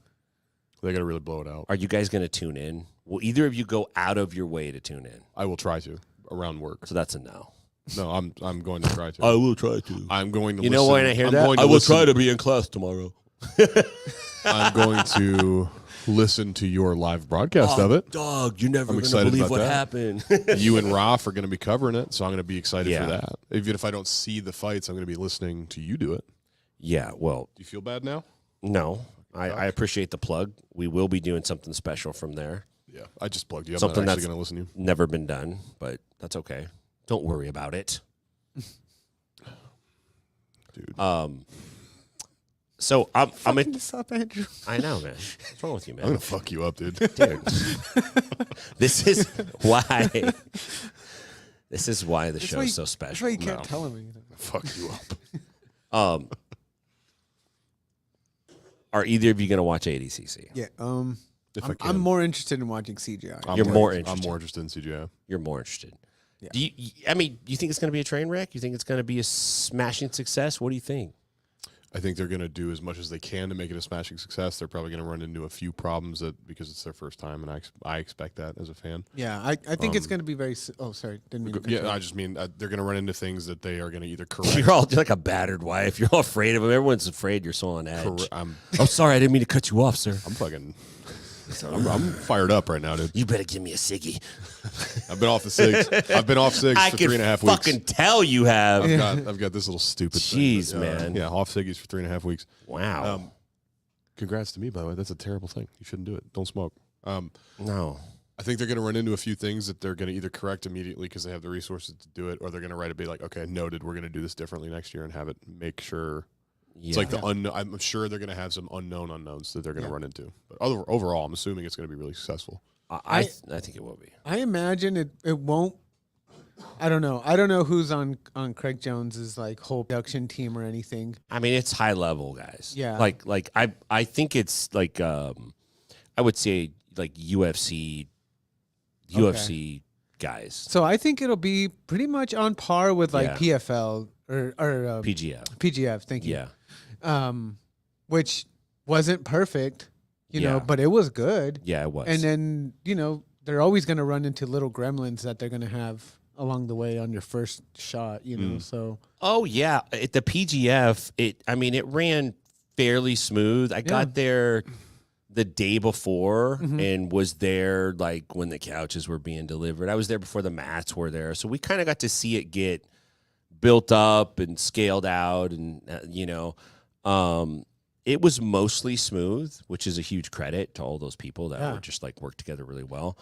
They got to really blow it out. Are you guys going to tune in? Will either of you go out of your way to tune in? I will try to around work. So that's a no. No, I'm going to try to. will try to. I'm going to. You know listen. when I hear I'm that? going to I will listen- try to be in class tomorrow. I'm going to listen to your live broadcast of it. Dog, you're never I'm going to excited believe about what that. happened. You and Raf are going to be covering it, so I'm going to be excited Yeah. for that. Even if I don't see the fights, I'm going to be listening to you do it. Yeah, well, Do you feel bad now? no. I appreciate the plug. We will be doing something special from there. Yeah, I just plugged you. I'm Something not that's actually going to listen to you. never been done, but that's okay. Don't worry about it. Dude. So I'm Fucking this up, Andrew. I know, man. What's wrong with you, I'm going man? to fuck you up, dude. Dude. This is why the That's show why is so That's special. why you kept No. telling me. Fuck you up. Are either of you going to watch ADCC? Yeah. If I I'm can. more interested in watching CGI. You're more I'm interested. more interested in CGI. You're more interested. Yeah. Do you think it's going to be a train wreck? You think it's going to be a smashing success? What do you think? I think they're going to do as much as they can to make it a smashing success. They're probably going to run into a few problems because it's their first time, and I expect that as a fan. Yeah, I think it's going to be very. Oh, sorry, didn't mean to cut you Yeah, off. I just mean they're going to run into things that they are going to either correct. You're all like a battered wife. You're all afraid of him. Everyone's afraid you're so on edge. I'm Sorry, I didn't mean to cut you off, sir. fucking. I'm fired up right now, dude. You better give me a ciggy. I've been off the cigs. I've been off cigs for 3.5 weeks. I can fucking tell you have. I've got this little stupid Jeez, thing. man. Yeah, off ciggies for 3.5 weeks. Wow. Congrats to me, by the way. That's a terrible thing. You shouldn't do it. Don't smoke. No. I think they're going to run into a few things that they're going to either correct immediately because they have the resources to do it, or they're going to write a be like, okay, noted, we're going to do this differently next year and have it make sure. Yeah. It's like the unknown. I'm sure they're going to have some unknown unknowns that they're going to run into. But overall, I'm assuming it's going to be really successful. I think it will be. I imagine it won't. I don't know. I don't know who's on Craig Jones's like whole production team or anything. I mean, it's high level guys. Yeah. Like I think it's like I would say like UFC guys. So I think it'll be pretty much on par with like Yeah. PFL or PGF. PGF. Thank you. Yeah. Which wasn't perfect, you know, Yeah. but it was good. Yeah, it was. And then, you know, they're always going to run into little gremlins that they're going to have along the way on your first shot, you know. So Oh yeah, at the PGF, it ran fairly smooth. I got there the day before and was there like when the couches were being delivered. I was there before the mats were there, so we kind of got to see it get built up and scaled out, and it was mostly smooth, which is a huge credit to all those people that were just like worked together really well.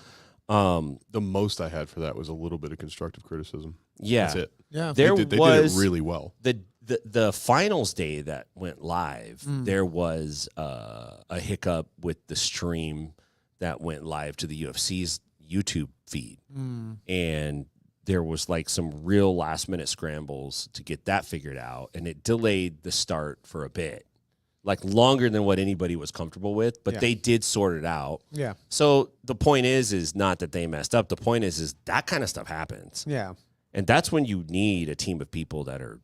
The most I had for that was a little bit of constructive criticism. Yeah, That's it. yeah, there They did was it really well. the finals day that went live. There was a hiccup with the stream that went live to the UFC's YouTube feed, and there was like some real last minute scrambles to get that figured out, and it delayed the start for a bit, like longer than what anybody was comfortable with, but they did sort it out. yeah, So the point is not that they messed up. The point is that kind of stuff happens. yeah. And that's when you need a team of people that are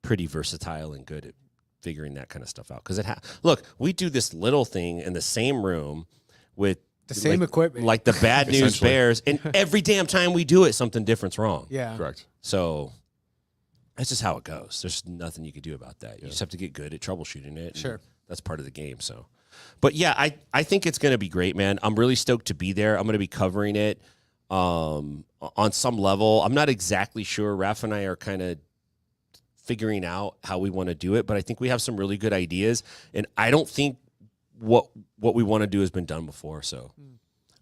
pretty versatile and good at figuring that kind of stuff out. Because look, we do this little thing in the same room with The same equipment. like the Bad News Essentially. Bears, and every damn time we do it, something different's wrong. Yeah. Correct. So that's just how it goes. There's nothing you can do about that. You just have to get good at troubleshooting it. Sure. That's part of the game. So, but yeah, I think it's going to be great, man. I'm really stoked to be there. I'm going to be covering it on some level. I'm not exactly sure. Raph and I are kind of figuring out how we want to do it, but I think we have some really good ideas, and I don't think what we want to do has been done before. So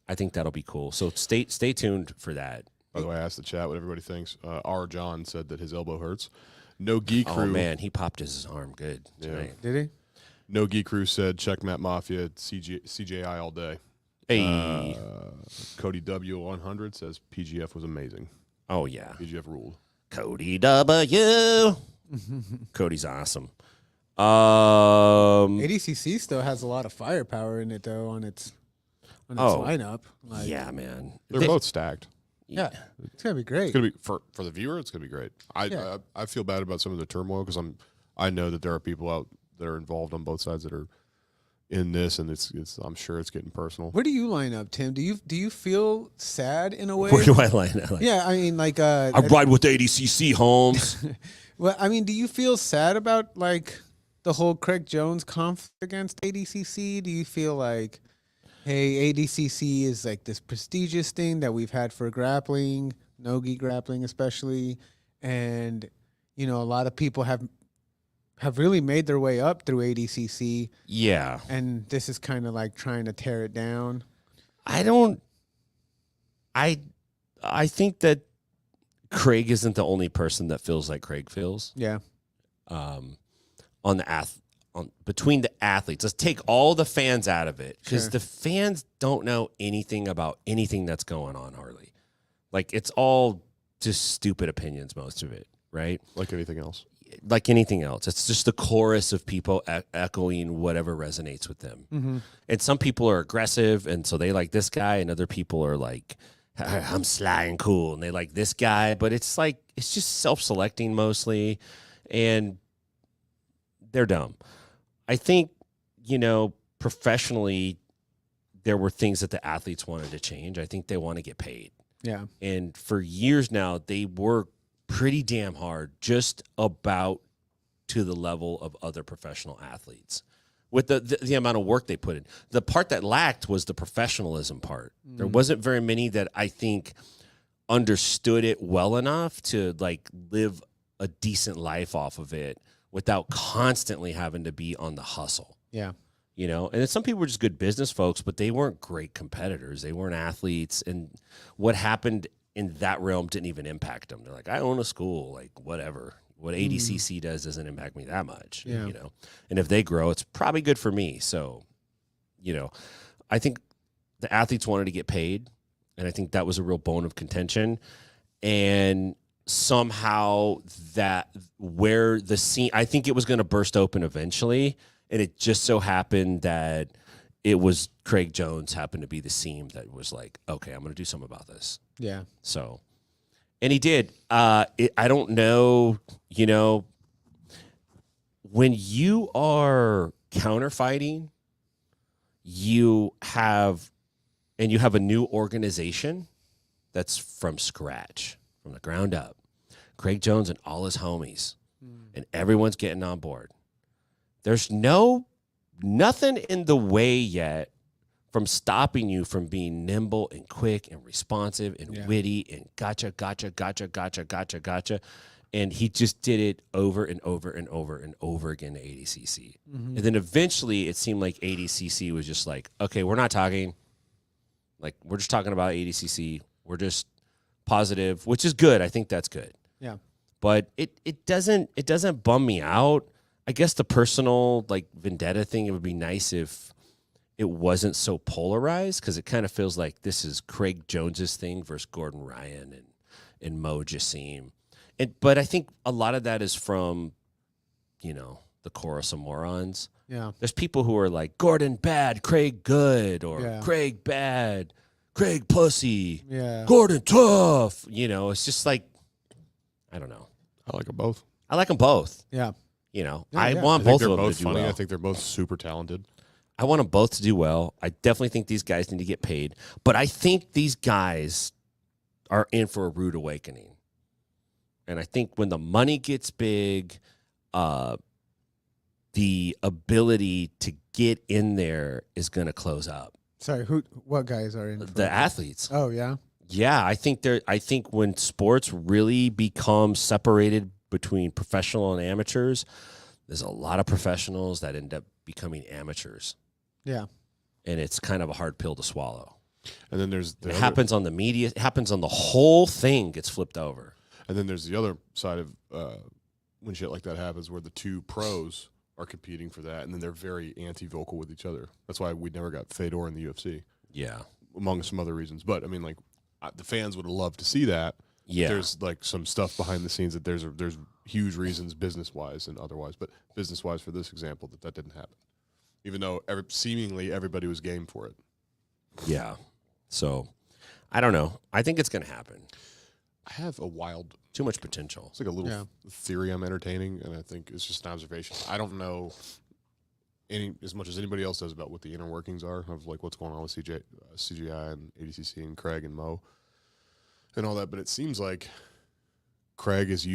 I think that'll be cool. So stay tuned for that. By the way, I asked the chat what everybody thinks. R. John said that his elbow hurts. No Gi Crew. Oh man, he popped his arm good tonight. Did he? No Gi Crew said check Matt Mafia, CJI all day. Hey. Cody W100 says PGF was amazing. Oh yeah. PGF ruled. Cody W. Cody's awesome. ADCC still has a lot of firepower in it though on its lineup. Like, Yeah, man. They're both stacked. yeah, it's gonna be great. It's gonna be for the viewer. It's gonna be great. I feel bad about some of the turmoil because I know that there are people out that are involved on both sides that are in this, and it's I'm sure it's getting personal. Where do you line up, Tim? Do you feel sad in a way? Where do I line up? Yeah, I mean, like I ride with ADCC, Holmes. well, I mean, do you feel sad about like the whole Craig Jones conflict against ADCC? Do you feel like, hey, ADCC is like this prestigious thing that we've had for grappling, no-gi grappling especially, and you know, a lot of people have really made their way up through ADCC, Yeah. and this is kind of like trying to tear it down. I think that Craig isn't the only person that feels like Craig feels. Yeah, Between the athletes. Let's take all the fans out of it, because Sure. the fans don't know anything about anything that's going on, hardly. Like, it's all just stupid opinions, most of it, right? Like anything else. Like anything else. It's just the chorus of people echoing whatever resonates with them. mm-hmm. And some people are aggressive, and so they like this guy, and other people are like, I'm sly and cool, and they like this guy. But it's like, it's just self-selecting mostly. And they're dumb. I think, professionally, there were things that the athletes wanted to change. I think they want to get paid. Yeah. And for years now, they work pretty damn hard, just about to the level of other professional athletes with the amount of work they put in. The part that lacked was the professionalism part. There wasn't very many that I think understood it well enough to like live a decent life off of it without constantly having to be on the hustle. Yeah. And then some people were just good business folks, but they weren't great competitors. They weren't athletes. And what happened in that realm didn't even impact them. They're like, I own a school, like whatever. What ADCC does doesn't impact me that much, And if they grow, it's probably good for me. So, I think the athletes wanted to get paid, and I think that was a real bone of contention. And somehow I think it was going to burst open eventually, and it just so happened that it was Craig Jones happened to be the seam that was like, okay, I'm going to do something about this. Yeah. So, and he did. I don't know, when you are counterfighting, you have a new organization that's from scratch, from the ground up. Craig Jones and all his homies, and everyone's getting on board. There's nothing in the way yet from stopping you from being nimble and quick and responsive and witty and gotcha. And he just did it over and over and over and over again to ADCC. And then eventually it seemed like ADCC was just like, okay, we're not talking. Like, we're just talking about ADCC. We're just positive, which is good. I think that's good. Yeah. But it doesn't bum me out. I guess the personal like vendetta thing, it would be nice if it wasn't so polarized, because it kind of feels like this is Craig Jones's thing versus Gordon Ryan and Mo Jassim. But I think a lot of that is from, the chorus of morons. Yeah. There's people who are like, Gordon bad, Craig good, or Craig bad, Craig pussy, Gordon tough. It's just like, I don't know. I like them both. I like them both. Yeah. I want both of them both to do funny. well. I think they're both super talented. I want them both to do well. I definitely think these guys need to get paid. But I think these guys are in for a rude awakening. And I think when the money gets big, the ability to get in there is going to close up. Sorry, what guys are in? The athletes. Oh, yeah? Yeah, I think when sports really become separated between professional and amateurs, there's a lot of professionals that end up becoming amateurs. Yeah. And it's kind of a hard pill to swallow. And then there's it happens on the media. It happens on the whole thing gets flipped over. And then there's the other side of when shit like that happens, where the two pros are competing for that, and then they're very anti-vocal with each other. That's why we never got Fedor in the UFC. Yeah. Among some other reasons. But, I mean, like, the fans would have loved to see that. Yeah. There's, like, some stuff behind the scenes that there's huge reasons business-wise and otherwise. But business-wise, for this example, that didn't happen. Even though seemingly everybody was game for it. Yeah. So, I don't know. I think it's going to happen. I have a wild... Too much potential. It's like a little theory I'm entertaining, and I think it's just an observation. I don't know as much as anybody else does about what the inner workings are of like what's going on with CGI and ADCC and Craig and Mo and all that, but it seems like Craig is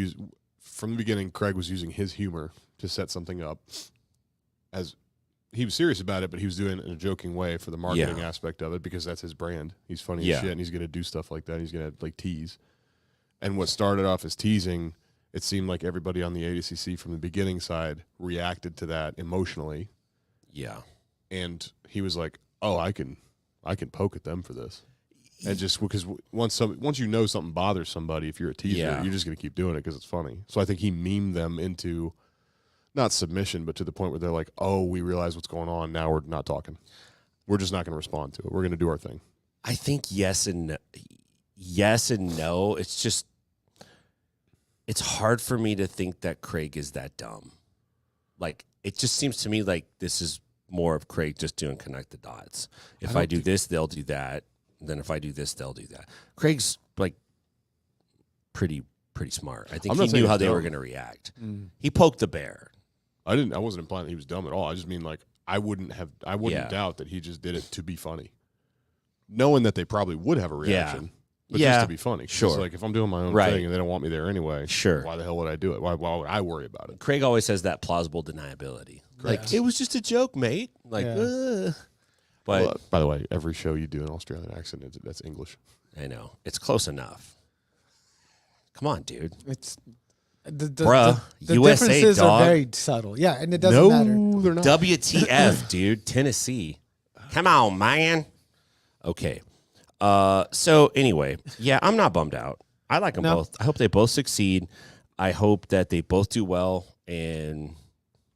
from the beginning. Craig was using his humor to set something up. As he was serious about it, but he was doing it in a joking way for the marketing aspect of it, because that's his brand. He's funny as shit, and he's going to do stuff like that. He's going to like tease. And what started off as teasing, it seemed like everybody on the ADCC from the beginning side reacted to that emotionally. Yeah. And he was like, "Oh, I can poke at them for this." And just because once you know something bothers somebody, if you're a teaser, you're just going to keep doing it because it's funny. So I think he memed them into not submission, but to the point where they're like, "Oh, we realize what's going on. Now we're not talking. We're just not going to respond to it. We're going to do our thing." I think yes and no. It's just, it's hard for me to think that Craig is that dumb. Like, it just seems to me like this is more of Craig just doing connect the dots. If I do this, they'll do that. And then if I do this, they'll do that. Craig's like pretty smart. I think he knew how they were going to react. He poked the bear. I wasn't implying that he was dumb at all. I just mean like I wouldn't doubt that he just did it to be funny, knowing that they probably would have a reaction. But just to be funny. Sure. Like if I'm doing my own thing and they don't want me there anyway, why the hell would I do it? Why would I worry about it? Craig always has that plausible deniability. Like, it was just a joke, mate. Like, But well, by the way, every show you do an Australian accent, that's English. I know. It's close enough. Come on, dude. It's Bruh, the USA, differences dog. are very subtle. Yeah, and it doesn't matter. They're not. WTF, dude. Tennessee. Come on, man. Okay. So anyway, yeah, I'm not bummed out. I like them both. I hope they both succeed. I hope that they both do well. And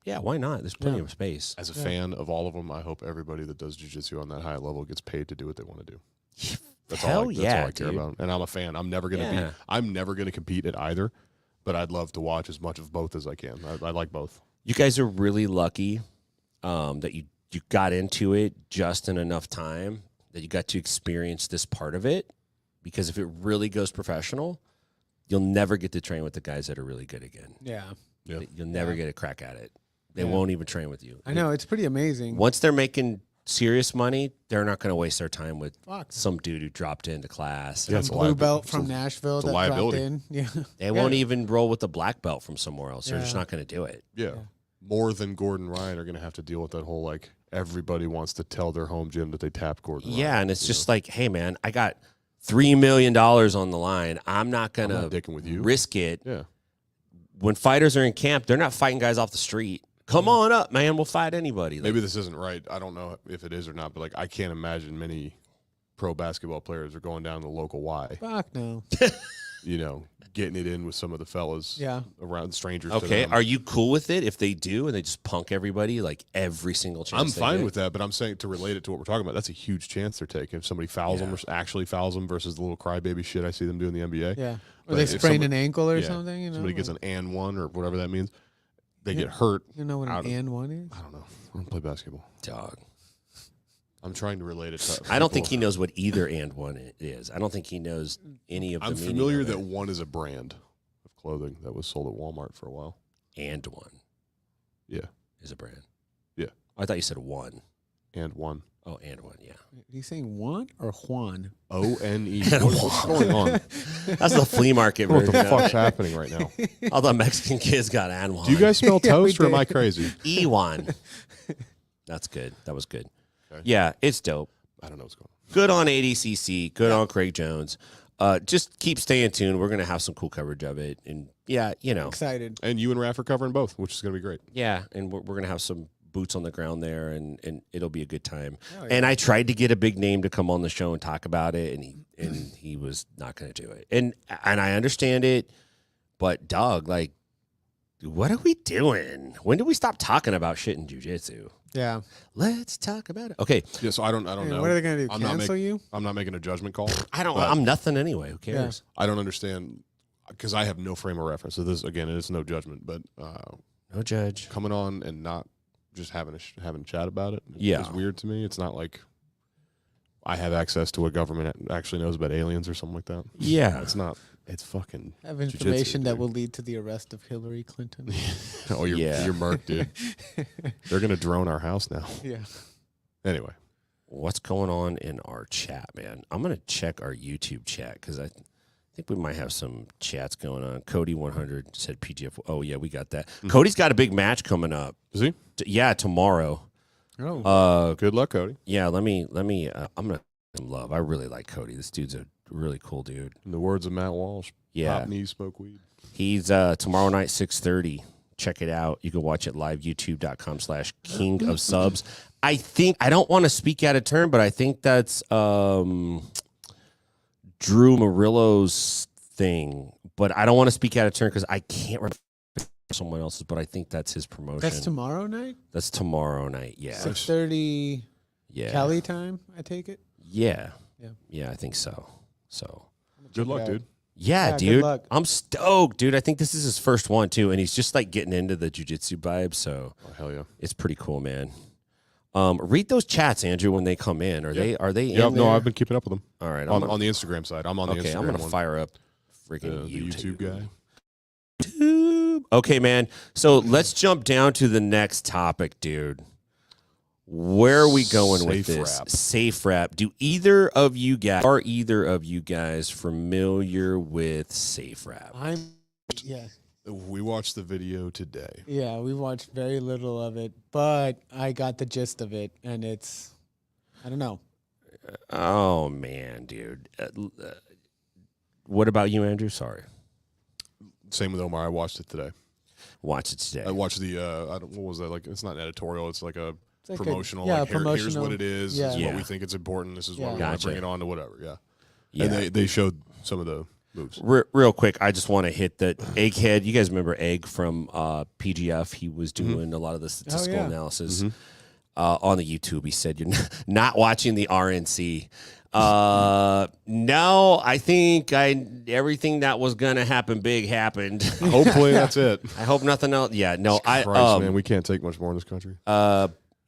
yeah, why not? There's plenty of space. As a fan of all of them, I hope everybody that does jiu-jitsu on that high level gets paid to do what they want to do. That's all I care about. And I'm a fan. I'm never gonna compete at either, but I'd love to watch as much of both as I can. I like both. You guys are really lucky that you got into it just in enough time that you got to experience this part of it, because if it really goes professional, you'll never get to train with the guys that are really good again. Yeah. You'll never get a crack at it. They won't even train with you. I know. It's pretty amazing. Once they're making serious money, they're not going to waste their time with some dude who dropped into class. Yeah, it's blue belt from Nashville that dropped in. Yeah. They won't even roll with the black belt from somewhere else. They're just not going to do it. Yeah. More than Gordon Ryan are going to have to deal with that whole, like, everybody wants to tell their home gym that they tapped Gordon Ryan. Yeah, and it's just like, hey, man, I got $3 million on the line. I'm not going to risk it. Yeah. When fighters are in camp, they're not fighting guys off the street. Come on up, man. We'll fight anybody. Like, maybe this isn't right. I don't know if it is or not, but like I can't imagine many pro basketball players are going down to the local Y. Fuck no. You know, getting it in with some of the fellas around, strangers. Okay, are you cool with it if they do and they just punk everybody like every single chance? I'm fine with that, but I'm saying to relate it to what we're talking about, that's a huge chance they're taking. If somebody fouls them or actually fouls them versus the little crybaby shit I see them do in the NBA. Yeah. Or they sprain an ankle or something. You know? Somebody gets an and one or whatever that means. They get hurt. You know what an and one is? I don't know. I don't play basketball. Dog. I'm trying to relate it to I don't think he knows what either and one is. I don't think he knows any of the meaning. I'm familiar that one is a brand of clothing that was sold at Walmart for a while. And one. Yeah. Is a brand. Yeah. I thought you said one. And one. Oh, and one, yeah. Are you saying one or Juan? O-N-E. What's going on? That's the flea market version. What the fuck's happening right now? All the Mexican kids got and one. Do you guys smell toast or am I crazy? E1. That's good. That was good. Okay. Yeah, it's dope. I don't know what's going on. Good on ADCC. Good on Craig Jones. Just keep staying tuned. We're going to have some cool coverage of it. And, yeah, you know. Excited. And you and Raph are covering both, which is going to be great. Yeah, and we're going to have some boots on the ground there, and it'll be a good time. Oh, yeah. And I tried to get a big name to come on the show and talk about it, and he was not going to do it. And I understand it, but dog, like, what are we doing? When do we stop talking about shit in jiu-jitsu? Yeah. Let's talk about it. Okay. Yeah, so I don't know. What are they going to do? Cancel you? I'm not making a judgment call. I'm nothing anyway. Who cares? Yeah. I don't understand because I have no frame of reference. So this, again, it's no judgment, but no judge. Coming on and not just having a chat about it is weird to me. It's not like I have access to what government actually knows about aliens or something like that. Yeah. It's not. It's fucking have information that will lead to the arrest of Hillary Clinton. Oh, you're murked, dude. They're going to drone our house now. Yeah. Anyway. What's going on in our chat, man? I'm going to check our YouTube chat because I think we might have some chats going on. Cody 100 said PGF. Oh, yeah, we got that. Mm-hmm. Cody's got a big match coming up. Is he? Yeah, tomorrow. Oh. Good luck, Cody. Yeah, let me I'm going to give him love. I really like Cody. This dude's a really cool dude. In the words of Matt Walsh, pop knees, smoke weed. He's tomorrow night, 6:30. Check it out. You can watch it live, youtube.com/King of Subs. I don't want to speak out of turn, but I think that's Drew Murillo's thing. But I don't want to speak out of turn because I can't remember someone else's, but I think that's his promotion. That's tomorrow night? That's tomorrow night, yeah. 6:30 Cali time, I take it? Yeah. Yeah, I think so. So good luck, dude. Yeah, dude. I'm stoked, dude. I think this is his first one too, and he's just like getting into the jiu-jitsu vibe. So hell yeah, it's pretty cool, man. Read those chats, Andrew, when they come in. Are they in there? No, I've been keeping up with them. All right, on the Instagram side. I'm on the Instagram. I'm gonna fire up freaking the YouTube guy. YouTube. Okay, man. So let's jump down to the next topic, dude. Where are we going with this? SafeWrap. Are either of you guys familiar with SafeWrap? We watched the video today. Yeah, we watched very little of it, but I got the gist of it, and it's, I don't know. Oh, man, dude. What about you, Andrew? Sorry. Same with Omar. I watched it today. Watch it today. I watched the, what was that? Like, it's not an editorial. It's like a promotional. promotional. Here's what it is. Yeah. This is what we think it's important. This is why we want to bring it on to whatever. Yeah. And they showed some of the moves. Real quick, I just want to hit that Egghead. You guys remember Egg from PGF? He was doing a lot of the statistical analysis on the YouTube. He said, "You're not watching the RNC." No, I think everything that was gonna happen big happened. Hopefully that's it. I hope nothing else. Yeah, no, Christ, man, we can't take much more in this country.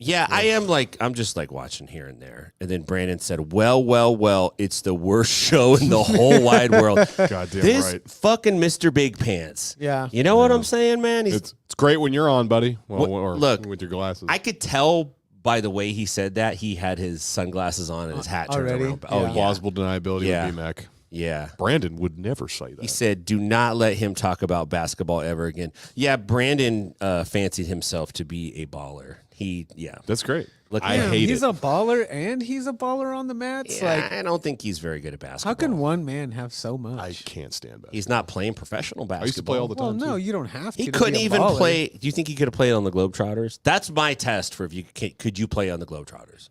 Yeah, I'm just like watching here and there. And then Brandon said, well, it's the worst show in the whole wide world. Goddamn this right. fucking Mr. Big Pants. Yeah. You know what I'm saying, man? It's great when you're on, buddy. Well, or look, with your glasses. I could tell by the way he said that he had his sunglasses on and his hat turned already? around. Oh, yeah. Plausible deniability Yeah. of BMAC. Yeah. Brandon would never say that. He said, do not let him talk about basketball ever again. Yeah, Brandon fancied himself to be a baller. That's great. Look, I hate he's it. a baller, and he's a baller on the mats. Yeah, Like, I don't think he's very good at basketball. how can one man have so much? I can't stand that. He's not playing professional basketball. I used to play all the well, time. no, too. you don't have to. He to couldn't be a even baller. play. Do you think he could have played on the Globetrotters? That's my test for if you could you play on the Globetrotters?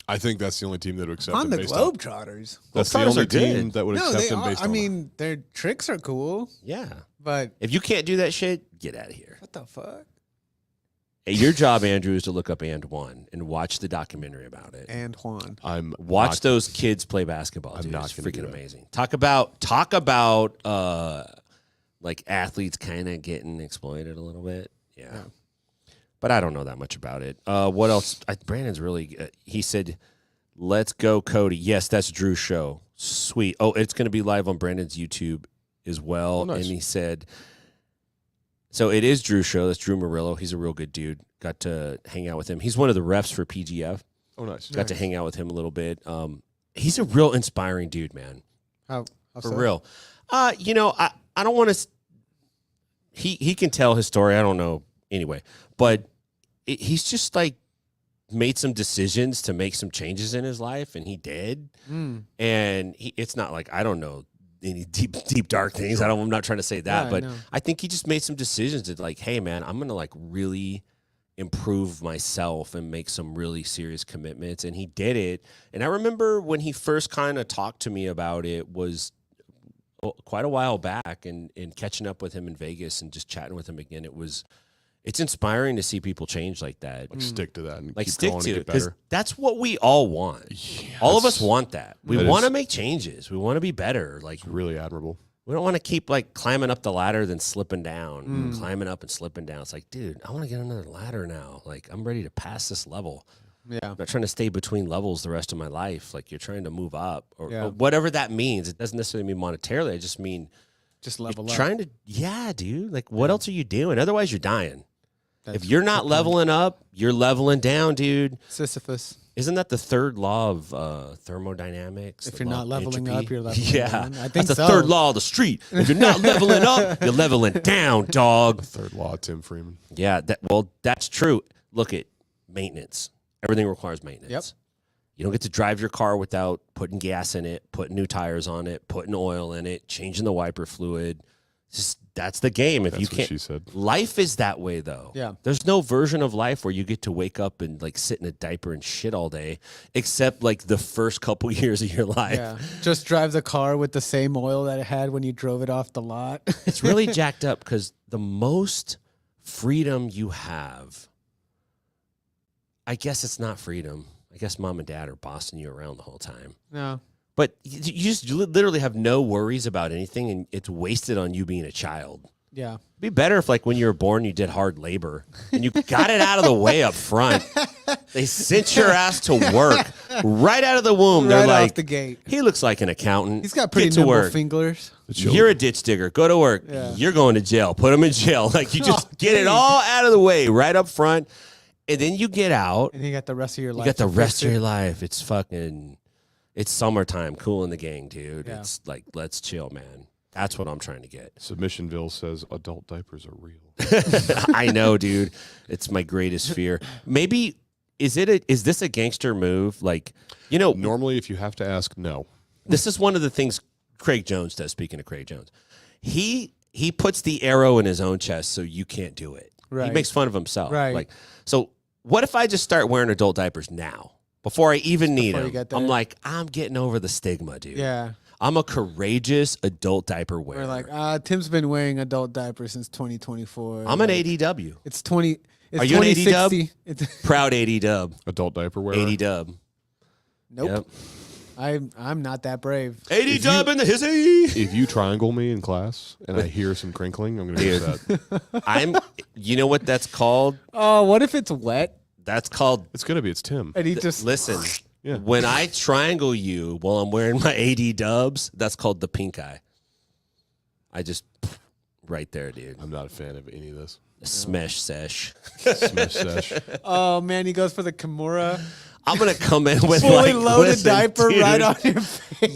I think that's the only team that would accept on him the based on. Globetrotters. That's the Globetrotters only are team good. that would No, accept they him are. based I on. mean, their tricks are cool, Yeah. but If you can't do that shit, get out of here. what the fuck? Hey, your job, Andrew, is to look up And One and watch the documentary about it. And Juan. Watch not- those kids play basketball. Dude. not It's gonna do freaking that. amazing. Talk about like athletes kind of getting exploited a little bit. Yeah. But I don't know that much about it. What else? Brandon's really. He said, "Let's go, Cody." Yes, that's Drew's show. Sweet. Oh, it's going to be live on Brandon's YouTube as well. Oh, nice. And he said, so it is Drew's show. That's Drew Murillo. He's a real good dude. Got to hang out with him. He's one of the refs for PGF. Oh, nice. Got to hang out with him a little bit. He's a real inspiring dude, man. How For so? real. I don't want to. He can tell his story. I don't know anyway, but he's just like made some decisions to make some changes in his life, and he did. And it's not like I don't know any deep dark things. I'm not trying to say that, Yeah, but no. I think he just made some decisions that like, hey man, I'm gonna like really improve myself and make some really serious commitments, and he did it. And I remember when he first kind of talked to me about it was quite a while back, and catching up with him in Vegas and just chatting with him again. It's inspiring to see people change like that. Like stick to that and Like keep stick going to and it get because better. that's what we all want. All of us want that. We That want to is- make changes. We want to be better. Like It's really admirable. we don't want to keep like climbing up the ladder then slipping down, climbing up and slipping down. It's like, dude, I want to get another ladder now. Like I'm ready to pass this level. Yeah. I'm not trying to stay between levels the rest of my life. Like you're trying to move up or Yeah. whatever that means. It doesn't necessarily mean monetarily. I just mean Just level you're up. trying to, yeah, dude. Like what else are you doing? Otherwise you're dying. That's If you're not good point. leveling up, you're leveling down, dude. Sisyphus. Isn't that the third law of thermodynamics? If The you're law not of leveling entropy? up, you're leveling yeah. down. I think That's the so. third law of the street. If you're not leveling up, you're leveling down, dog. Third law, Tim Freeman. Yeah, that's true. Look at maintenance. Everything requires maintenance. Yep. You don't get to drive your car without putting gas in it, putting new tires on it, putting oil in it, changing the wiper fluid. That's the game. If That's you what can't, she said. life is that way though. Yeah. There's no version of life where you get to wake up and like sit in a diaper and shit all day, except like the first couple years of your life. Yeah. Just drive the car with the same oil that it had when you drove it off the lot. It's really jacked up because the most freedom you have, I guess it's not freedom. I guess mom and dad are bossing you around the whole time. No. But you just literally have no worries about anything, and it's wasted on you being a child. Yeah. Be better if, like, when you were born, you did hard labor and you got it out of the way up front. They sent your ass to work right out of the womb. Right They're like, off the gate. he looks like an accountant. He's got pretty Get to nimble work. fingers. You're a ditch digger. Go to work. Yeah. You're going to jail. Put him in jail. Like, you just get it all out of the way right up front. And then you get out. And you got the rest of your life. You got the rest of your life. It's summertime. Cool in the gang, dude. Yeah. It's like, let's chill, man. That's what I'm trying to get. Submissionville says adult diapers are real. I know, dude. It's my greatest fear. Maybe is this a gangster move? Like, Normally, if you have to ask, no. This is one of the things Craig Jones does. Speaking of Craig Jones, he puts the arrow in his own chest so you can't do it. Right. He makes fun of himself. Right. Like, so what if I just start wearing adult diapers now before I even need Before you them? get there? I'm like, I'm getting over the stigma, dude. Yeah. I'm a courageous adult diaper wearer. We're like, Tim's been wearing adult diapers since 2024. I'm an AD-W. It's 20. It's Are you an 2060. AD-dub? Proud AD-dub. Adult diaper wearer. AD-dub. Nope. Yep. I'm not that brave. AD-dub in the hizzy. If you triangle me in class and I hear some crinkling, I'm going to do that. You know what that's called? Oh, what if it's wet That's called, It's going to be. It's Tim. and he just listen, Yeah. when I triangle you while I'm wearing my AD-dubs, that's called the pink eye. I just, right there, dude. I'm not a fan of any of this. Smash sesh. Smash sesh. Oh man, he goes for the Kimura. I'm going to come in with Fully like, loaded listen, diaper dude, right on your face.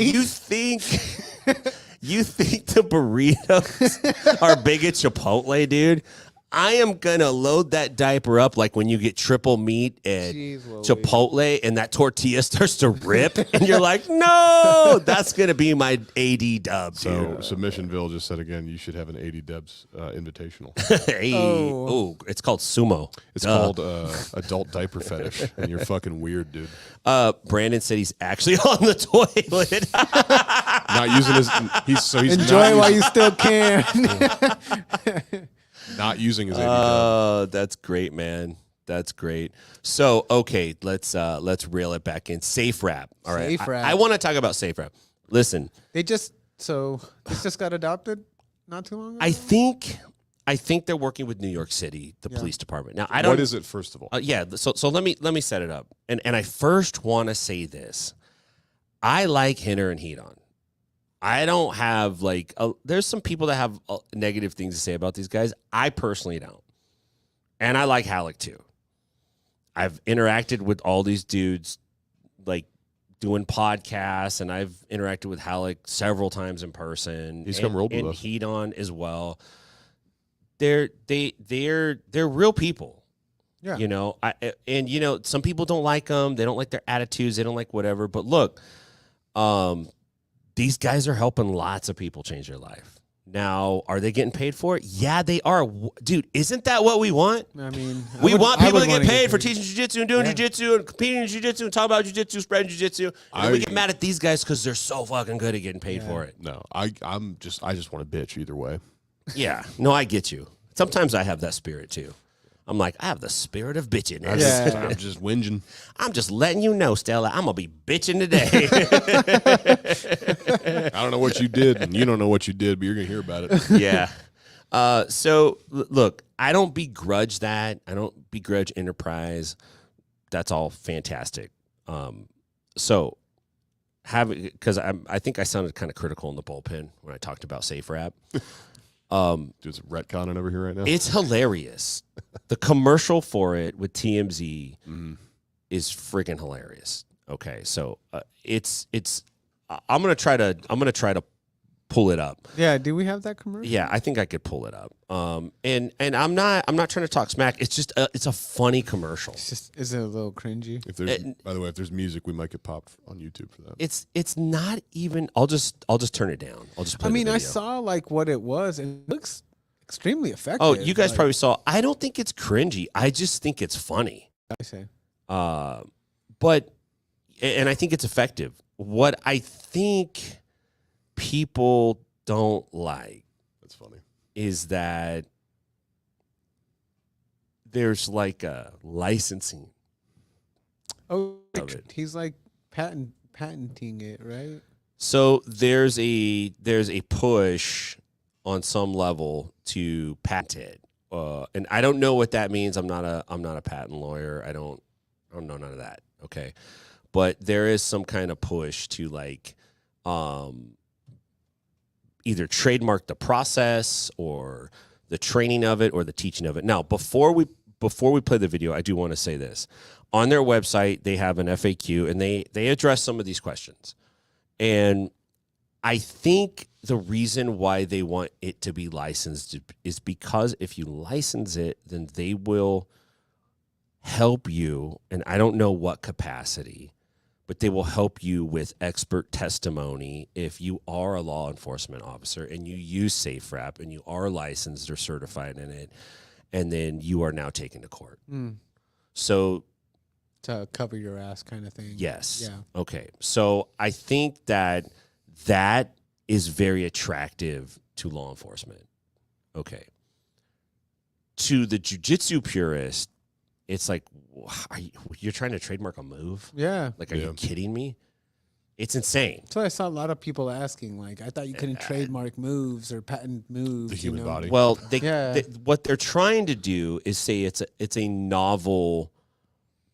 You think the burritos are big at Chipotle, dude? I am going to load that diaper up like when you get triple meat at Jeez Louise. Chipotle and that tortilla starts to rip and you're like, no, that's going to be my AD dub, So dude. Submissionville just said again, you should have an 80 Debs invitational. Hey, Oh. it's called sumo. It's called adult diaper fetish, and you're fucking weird, dude. Brandon said he's actually on the toilet. Not using his. He's Enjoy not while using, you still can. not using his 80 Deb. Oh, that's great, man. That's great. So, okay, let's reel it back in. SafeWrap. All right. SafeWrap. I want to talk about SafeWrap. Listen, This just got adopted not too long ago. I think they're working with New York City, the police department. Now, I don't. What is it, first of all? Yeah. So let me set it up. And I first want to say this. I like Hinner and Heat on. I don't have there's some people that have negative things to say about these guys. I personally don't. And I like Halleck too. I've interacted with all these dudes like doing podcasts, and I've interacted with Halleck several times in person. He's come rolled with and us. Heat on as well. They're real people. Yeah. Some people don't like them. They don't like their attitudes. They don't like whatever. But look, these guys are helping lots of people change their life. Now, are they getting paid for it? Yeah, they are. Dude, isn't that what we want? I mean, We want people to get wanna paid for teaching jiu-jitsu and doing jiu-jitsu and competing in jiu-jitsu and talking about jiu-jitsu, spreading jiu-jitsu. And we get mad at these guys because they're so fucking good at getting paid for it. No, I just want to bitch either way. Yeah. No, I get you. Sometimes I have that spirit too. I'm like, I have the spirit of bitching. I'm just whinging. I'm just letting you know, Stella, I'm going to be bitching today. I don't know what you did, and you don't know what you did, but you're going to hear about it. Yeah. Look, I don't begrudge that. I don't begrudge Enterprise. That's all fantastic. Because I think I sounded kind of critical in the bullpen when I talked about SafeWrap. Just retconning over here right now. It's hilarious. The commercial for it with TMZ is freaking hilarious. Okay, so I'm gonna try to pull it up. Yeah, do we have that commercial? Yeah, I think I could pull it up. And I'm not trying to talk smack. It's just it's a funny commercial. Is it a little cringy? If there's, by the way, if there's music, we might get popped on YouTube for that. It's not even. I'll just turn it down. I'll just play I mean, the I video. saw what it was, and it looks extremely effective. Oh, you guys like, probably saw. I don't think it's cringy. I just think it's funny. I say. But I think it's effective. What I think people don't like That's funny. is that there's like a licensing. Oh, Of it. he's like patenting it, right? So there's a push on some level to patent it. And I don't know what that means. I'm not a patent lawyer. I don't know none of that. Okay. But there is some kind of push to like either trademark the process or the training of it or the teaching of it. Now, before we play the video, I do want to say this. On their website, they have an FAQ, and they address some of these questions. And I think the reason why they want it to be licensed is because if you license it, then they will help you, and I don't know what capacity, but they will help you with expert testimony if you are a law enforcement officer and you use SafeWrap and you are licensed or certified in it, and then you are now taken to court. So to cover your ass kind of thing. yes. Yeah. Okay. So I think that is very attractive to law enforcement. Okay. To the jiu-jitsu purist, it's like, you're trying to trademark a move? Yeah. Like, are you kidding me? It's insane. So I saw a lot of people asking, like, I thought you couldn't trademark moves or patent moves. The human body. Well, what they're trying to do is say it's a novel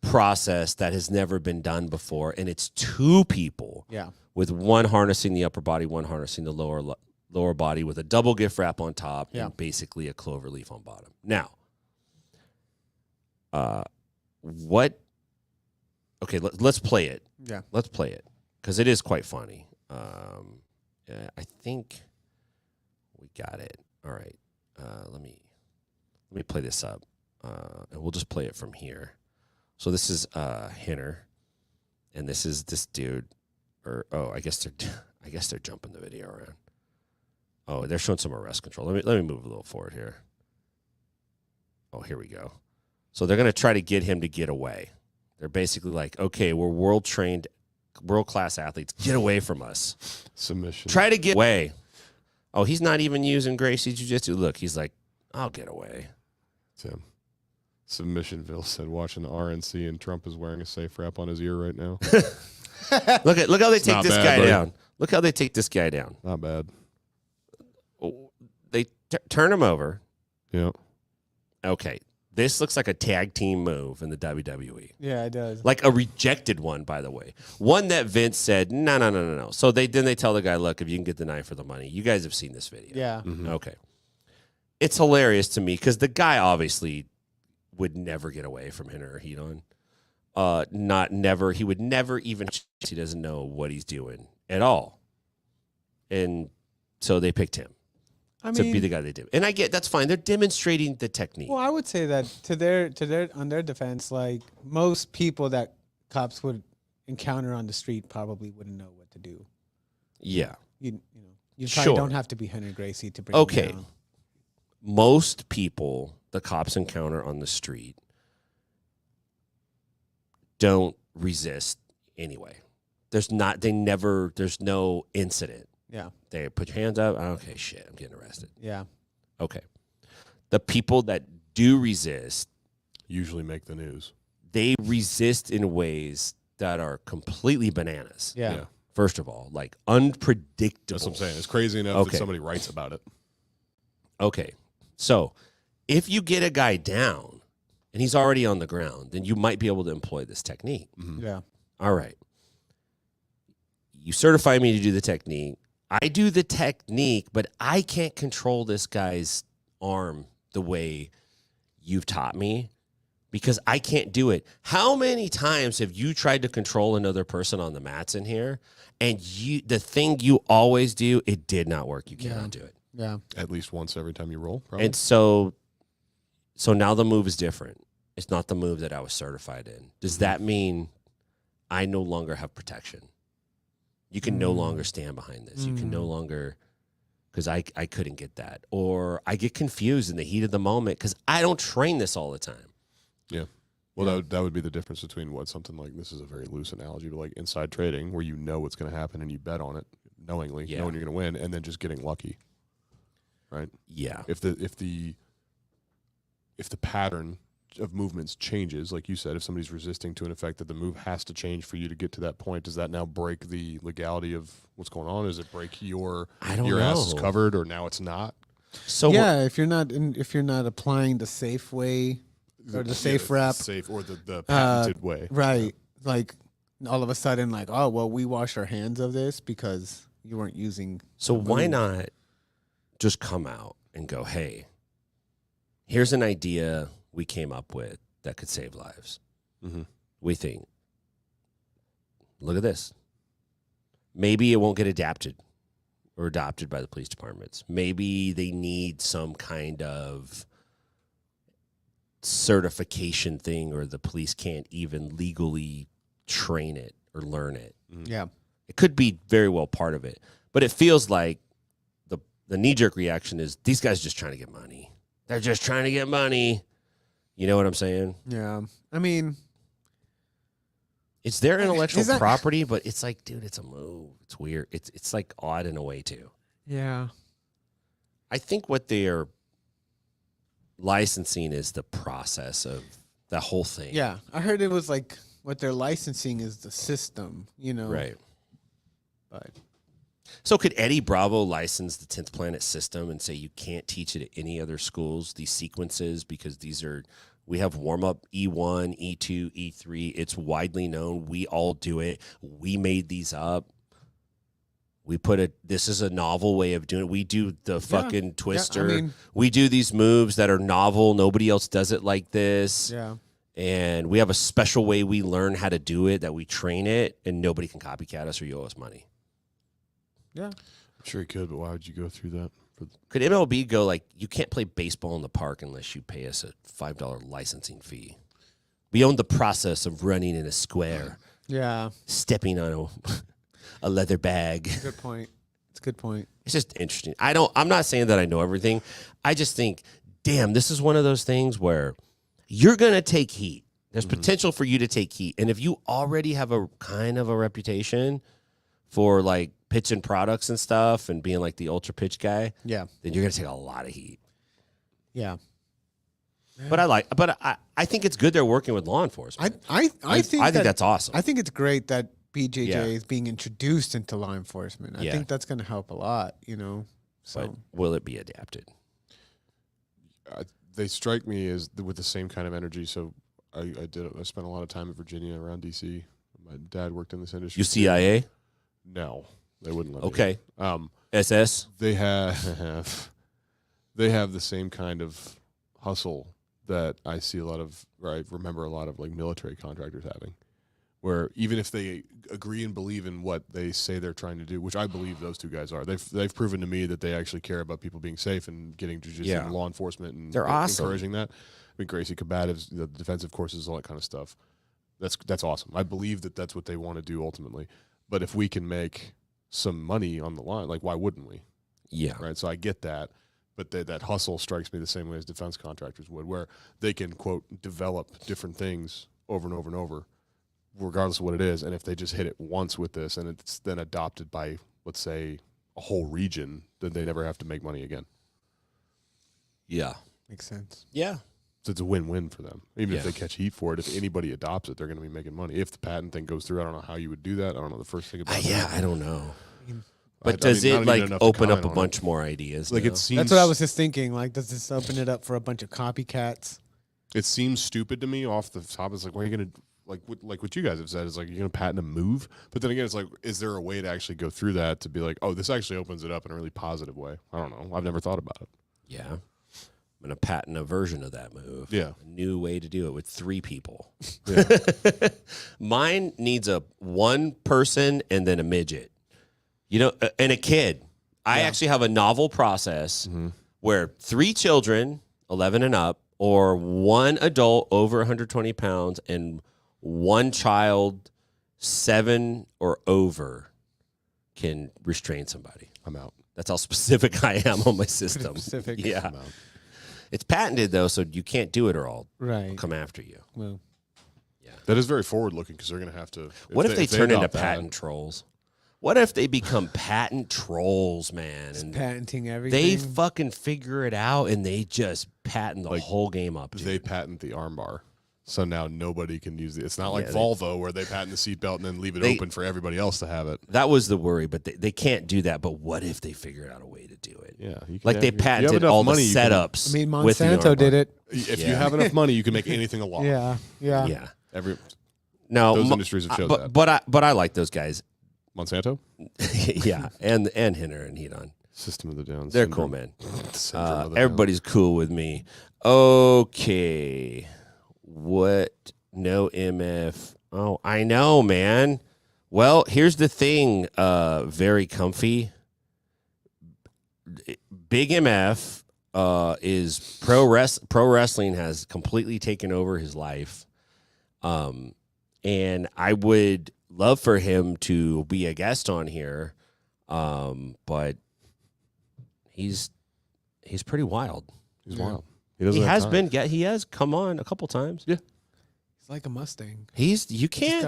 process that has never been done before, and it's two people. Yeah. With one harnessing the upper body, one harnessing the lower body with a double gift wrap on top and basically a clover leaf on bottom. Now, okay, let's play it. Yeah. Let's play it because it is quite funny. I think we got it. All right. Let me play this up, and we'll just play it from here. So this is Hinner, and this is this dude. I guess they're jumping the video around. Oh, they're showing some arrest control. Let me move a little forward here. Oh, here we go. So they're going to try to get him to get away. They're basically like, okay, we're world-class athletes. Get away from us. Submission. Try to get away. Oh, he's not even using Gracie Jiu-Jitsu. Look, he's like, I'll get away. Tim. Submissionville said watching the RNC and Trump is wearing a SafeWrap on his ear right now. Look how they take this guy buddy. down. Look how they take this guy down. Not bad. They turn him over. Yeah. Okay. This looks like a tag team move in the WWE. Yeah, it does. Like a rejected one, by the way. One that Vince said, no. So they tell the guy, look, if you can get the knife for the money. You guys have seen this video. Yeah. Mm-hmm. Okay. It's hilarious to me because the guy obviously would never get away from Hinner or Hedon. He would never even, he doesn't know what he's doing at all. And so they picked him to be the guy they did. And I get, that's fine. They're demonstrating the technique. Well, I would say that on their defense, like most people that cops would encounter on the street probably wouldn't know what to do. Yeah. You probably don't have to be Henry Gracie to bring him down. Most people the cops encounter on the street don't resist anyway. There's no incident. Yeah. They put your hands up. Okay, shit, I'm getting arrested. Yeah. Okay. The people that do resist usually make the news. They resist in ways that are completely bananas. Yeah. First of all, like unpredictable. That's what I'm saying. It's crazy enough that somebody writes about it. Okay. So if you get a guy down and he's already on the ground, then you might be able to employ this technique. Mm-hmm. Yeah. All right. You certify me to do the technique. I do the technique, but I can't control this guy's arm the way you've taught me because I can't do it. How many times have you tried to control another person on the mats in here and the thing you always do, it did not work. You cannot do it. Yeah. At least once every time you roll, probably. And so now the move is different. It's not the move that I was certified in. Does that mean I no longer have protection? You can no longer stand behind this. You can no longer, because I couldn't get that. Or I get confused in the heat of the moment because I don't train this all the time. Yeah. Well, that would be the difference between what something like, this is a very loose analogy, but like inside trading where you know what's going to happen and you bet on it knowingly, knowing you're going to win, and then just getting lucky. Right? Yeah. If the pattern of movements changes, like you said, if somebody's resisting to an effect that the move has to change for you to get to that point, does that now break the legality of what's going on? Does it break your ass is covered, or now it's not? So yeah, if you're not applying the safe way or the SafeWrap, safe or the patented way, right? Like all of a sudden, like, oh well, we wash our hands of this because you weren't using. So why not just come out and go, hey, here's an idea we came up with that could save lives. Mm-hmm. We think, look at this. Maybe it won't get adopted by the police departments. Maybe they need some kind of certification thing, or the police can't even legally train it or learn it. Yeah. It could be very well part of it, but it feels like the knee-jerk reaction is these guys just trying to get money. They're just trying to get money. You know what I'm saying? Yeah. I mean, it's their intellectual property, but it's like, dude, it's a move. It's weird. It's like odd in a way too. yeah. I think what they are licensing is the process of the whole thing. Yeah. I heard it was like what they're licensing is the system, Right. But So could Eddie Bravo license the 10th Planet system and say you can't teach it at any other schools, these sequences, because we have warm-up E1, E2, E3. It's widely known. We all do it. We made these up. This is a novel way of doing it. We do the fucking twister. I mean, we do these moves that are novel. Nobody else does it like this. yeah. And we have a special way we learn how to do it, that we train it, and nobody can copycat us or you owe us money. Yeah. I'm sure he could, but why would you go through that? Could MLB go like, you can't play baseball in the park unless you pay us a $5 licensing fee? We own the process of running in a square, Yeah. stepping on a leather bag. Good point. It's a good point. It's just interesting. I'm not saying that I know everything. I just think, damn, this is one of those things where you're going to take heat. There's potential for you to take heat. And if you already have a kind of a reputation for like pitching products and stuff and being like the ultra pitch guy, Yeah. then you're going to take a lot of heat. Yeah. But I think it's good they're working with law enforcement. I think that's awesome. I think it's great that BJJ Yeah. is being introduced into law enforcement. I Yeah. think that's going to help a lot, So But will it be adapted? They strike me as with the same kind of energy. So I spent a lot of time in Virginia around DC. My dad worked in this industry. UCIA? No, they wouldn't let me. Okay. SS? They have the same kind of hustle that I see a lot of, or I remember a lot of like military contractors having, where even if they agree and believe in what they say they're trying to do, which I believe those two guys are, they've proven to me that they actually care about people being safe and getting jiu-jitsu and law enforcement and they're awesome. Encouraging that. I mean, Gracie combatives, the defensive courses, all that kind of stuff. That's awesome. I believe that that's what they want to do ultimately. But if we can make some money on the line, like why wouldn't we? Yeah. Right. So I get that. But that hustle strikes me the same way as defense contractors would, where they can, quote, develop different things over and over and over, regardless of what it is. And if they just hit it once with this and it's then adopted by, let's say, a whole region, then they never have to make money again. Yeah. makes sense. Yeah. So it's a win-win for them. Even if Yeah. they catch heat for it, if anybody adopts it, they're going to be making money. If the patent thing goes through, I don't know how you would do that. I don't know the first thing about Yeah, that. I don't know. I But mean, does not it even like enough to open up comment a on bunch it. more ideas? Like now? it seems That's what I was just thinking. Like, does this open it up for a bunch of copycats? It seems stupid to me off the top. It's like, why are you going to, like what you guys have said, is like, you're going to patent a move? But then again, it's like, is there a way to actually go through that to be like, oh, this actually opens it up in a really positive way? I don't know. I've never thought about it. Yeah. I'm going to patent a version of that move. Yeah. A new way to do it with 3 people. Yeah. Mine needs a 1 person and then a midget. And a kid. I actually have a novel process where 3 children, 11 and up, or 1 adult over 120 pounds and 1 child 7 or over can restrain somebody. I'm out. That's how specific I am on my system. Specific. Yeah. I'm out. It's patented, though, so you can't do it or I'll Right. come after you. Well, That is very forward-looking because they're going to have to. What if they turn into adopt that- patent trolls? What if they become patent trolls, man? And patenting they everything. fucking figure it out and they just patent the Like, whole game up. Dude. They patent the armbar. So now nobody can use it. It's not like Yeah, Volvo where they patent the seatbelt and then leave it open for everybody else to have it. That was the worry, but they can't do that. But what if they figured out a way to do it? Yeah, you can Like they if you have patented enough all the money, you can- setups. I mean, with the Monsanto did armbar. it. If Yeah. you have enough money, you can make anything a law. Yeah. Yeah. No, Those industries have showed that. but I like those guys. Monsanto? Yeah, and Hinner and Hedon. System of the Down. They're syndrome. cool, man. Syndrome of the Down. Everybody's cool with me. Okay. What? No MF. Oh, I know, man. Well, here's the thing. Very comfy. Big MF is pro wrestling has completely taken over his life. And I would love for him to be a guest on here. But he's pretty wild. He's wild. He has come on a couple times. Yeah. It's like a Mustang. You can't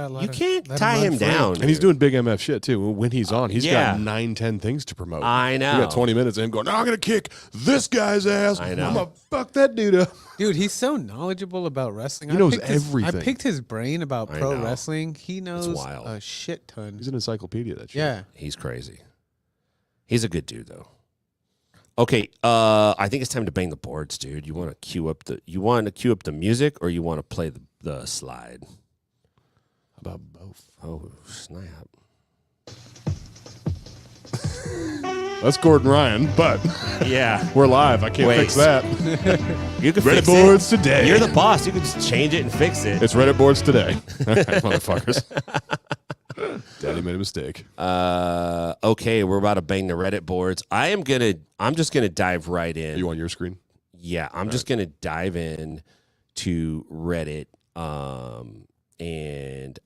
tie him run free. down. And he's doing big MF shit too. When he's on, he's yeah. got 9-10 things to promote. I know. You got 20 minutes of him going, I'm going to kick this guy's ass. I know. I'm going to fuck that dude up. Dude, he's so knowledgeable about wrestling. He knows I everything. picked his brain about I pro know. wrestling. He knows wild. a shit ton. He's an encyclopedia, that shit. Yeah. He's crazy. He's a good dude though. Okay, I think it's time to bang the boards, dude. You want to cue up the music or you want to play the slide? How about both? Oh, snap. That's Gordon Ryan, but Yeah. we're live. I can't Wait. fix that. You can Reddit fix boards it. today. You're the boss. You can just change it and fix it. It's Reddit boards today. All right, motherfuckers. Daddy made a mistake. Okay, we're about to bang the Reddit boards. I'm just gonna dive right in. Are you on your screen? Yeah, I'm just gonna dive in to Reddit. And